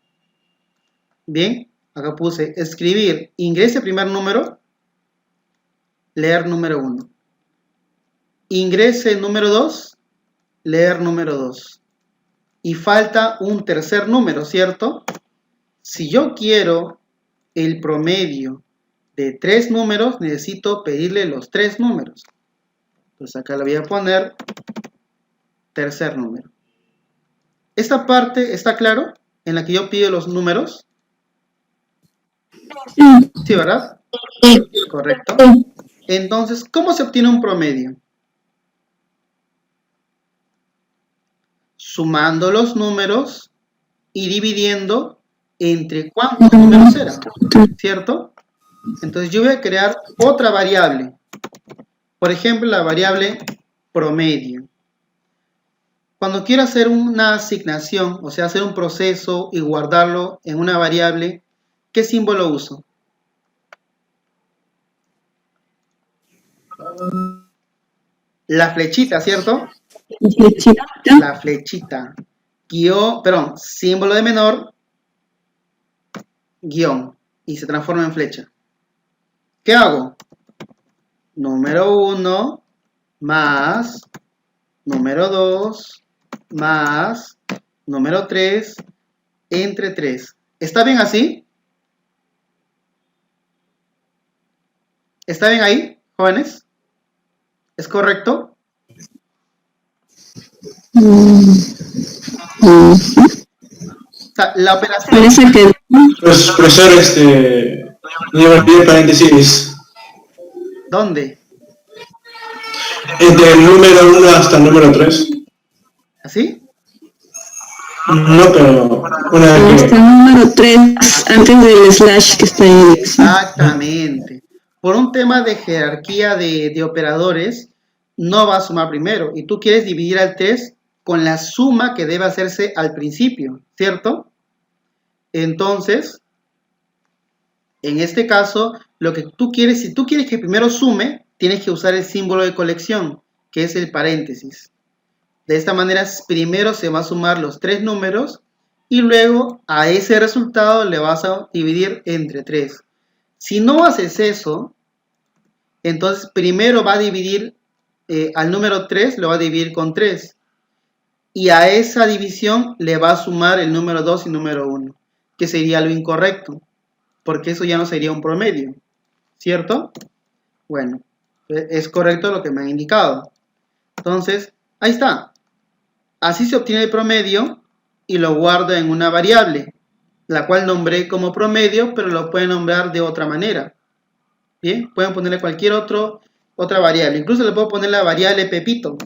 Bien. Acá puse escribir. Ingrese primer número. Leer número 1. Ingrese número 2. Leer número 2. Y falta un tercer número, ¿cierto? Si yo quiero el promedio de 3 números, necesito pedirle los 3 números. Entonces acá le voy a poner tercer número. Esta parte, ¿está claro? En la que yo pido los números. Sí, ¿verdad? Correcto. Entonces, ¿cómo se obtiene un promedio? Sumando los números y dividiendo entre cuántos números eran, ¿cierto? Entonces yo voy a crear otra variable. Por ejemplo, la variable promedio. Cuando quiero hacer una asignación, o sea, hacer un proceso y guardarlo en una variable, ¿qué símbolo uso? La flechita, ¿cierto? La flechita. Símbolo de menor, guión, y se transforma en flecha. ¿Qué hago? Número 1 más número 2 más número 3 entre 3. ¿Está bien así? ¿Está bien ahí, jóvenes? ¿Es correcto? O sea, la operación... Parece que... Pues, profesor, yo me pide paréntesis. ¿Dónde? Desde el número 1 hasta el número 3. ¿Así? No, pero una vez Hasta que... el número 3, antes del slash que está ahí. Exactamente. Por un tema de jerarquía de operadores, no va a sumar primero. Y tú quieres dividir al 3 con la suma que debe hacerse al principio, ¿cierto? Entonces, en este caso, lo que tú quieres, si tú quieres que primero sume, tienes que usar el símbolo de colección, que es el paréntesis. De esta manera, primero se va a sumar los 3 números y luego a ese resultado le vas a dividir entre 3. Si no haces eso, entonces primero va a dividir al número 3, lo va a dividir con 3. Y a esa división le va a sumar el número 2 y número 1, que sería lo incorrecto, porque eso ya no sería un promedio, ¿cierto? Bueno, es correcto lo que me han indicado. Entonces, ahí está. Así se obtiene el promedio y lo guardo en una variable, la cual nombré como promedio, pero lo pueden nombrar de otra manera. Bien, pueden ponerle cualquier otra variable. Incluso le puedo poner la variable Pepito.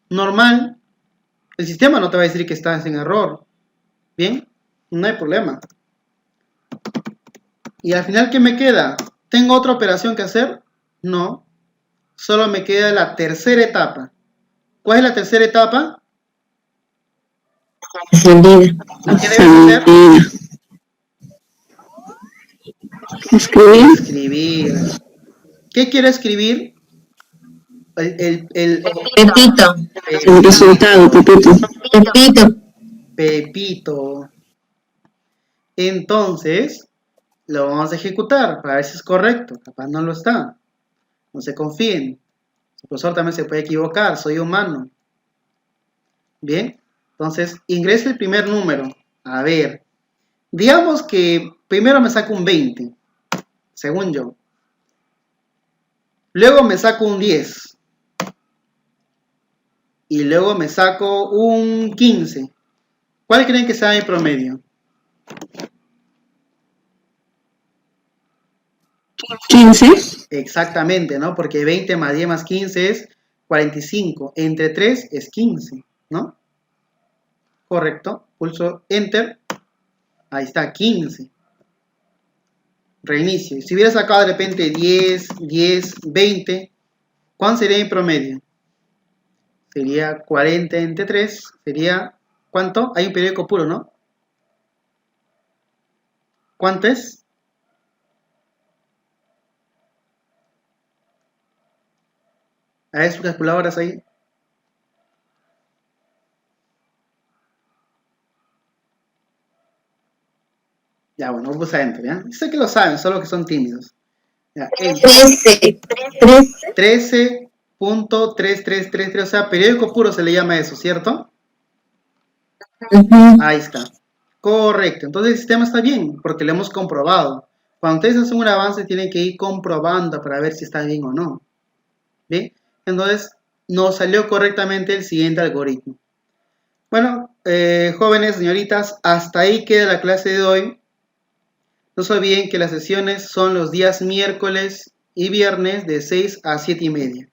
Normal. El sistema no te va a decir que estás en error. Bien, no hay problema. Y al final, ¿qué me queda? ¿Tengo otra operación que hacer? No. Solo me queda la tercera etapa. ¿Cuál es la tercera etapa? ¿Qué debes hacer? Escribir. Escribir. ¿Qué quiero escribir? Pepito. El resultado, Pepito. Pepito. Entonces, lo vamos a ejecutar para ver si es correcto. Capaz no lo está. No se confíen. El profesor también se puede equivocar. Soy humano. Bien. Entonces, ingrese el primer número. A ver. Digamos que primero me saco un 20. Según yo. Luego me saco un 10. Y luego me saco un 15. ¿Cuál creen que sea mi promedio? 15. Exactamente, ¿no? Porque 20 más 10 más 15 es 45. Entre 3 es 15, ¿no? Correcto. Pulso Enter. Ahí está, 15. Reinicio. Si hubiera sacado de repente 10, 10, 20, ¿cuánto sería mi promedio? Sería 40 entre 3. Sería, ¿cuánto? Hay un periódico puro, ¿no? ¿Cuánto es? A ver sus calculadoras ahí. Ya, bueno, vamos a Enter, ¿ya? Sé que lo saben, solo que son tímidos. Ya, 13.3333, o sea, periódico puro se le llama eso, ¿cierto? Ahí está. Correcto. Entonces el sistema está bien, porque lo hemos comprobado. Cuando ustedes hacen un avance, tienen que ir comprobando para ver si está bien o no. ¿Bien? Entonces, nos salió correctamente el siguiente algoritmo. Bueno, jóvenes, señoritas, hasta ahí queda la clase de hoy. No se olviden que las sesiones son los días miércoles y viernes de 6 a 7:30.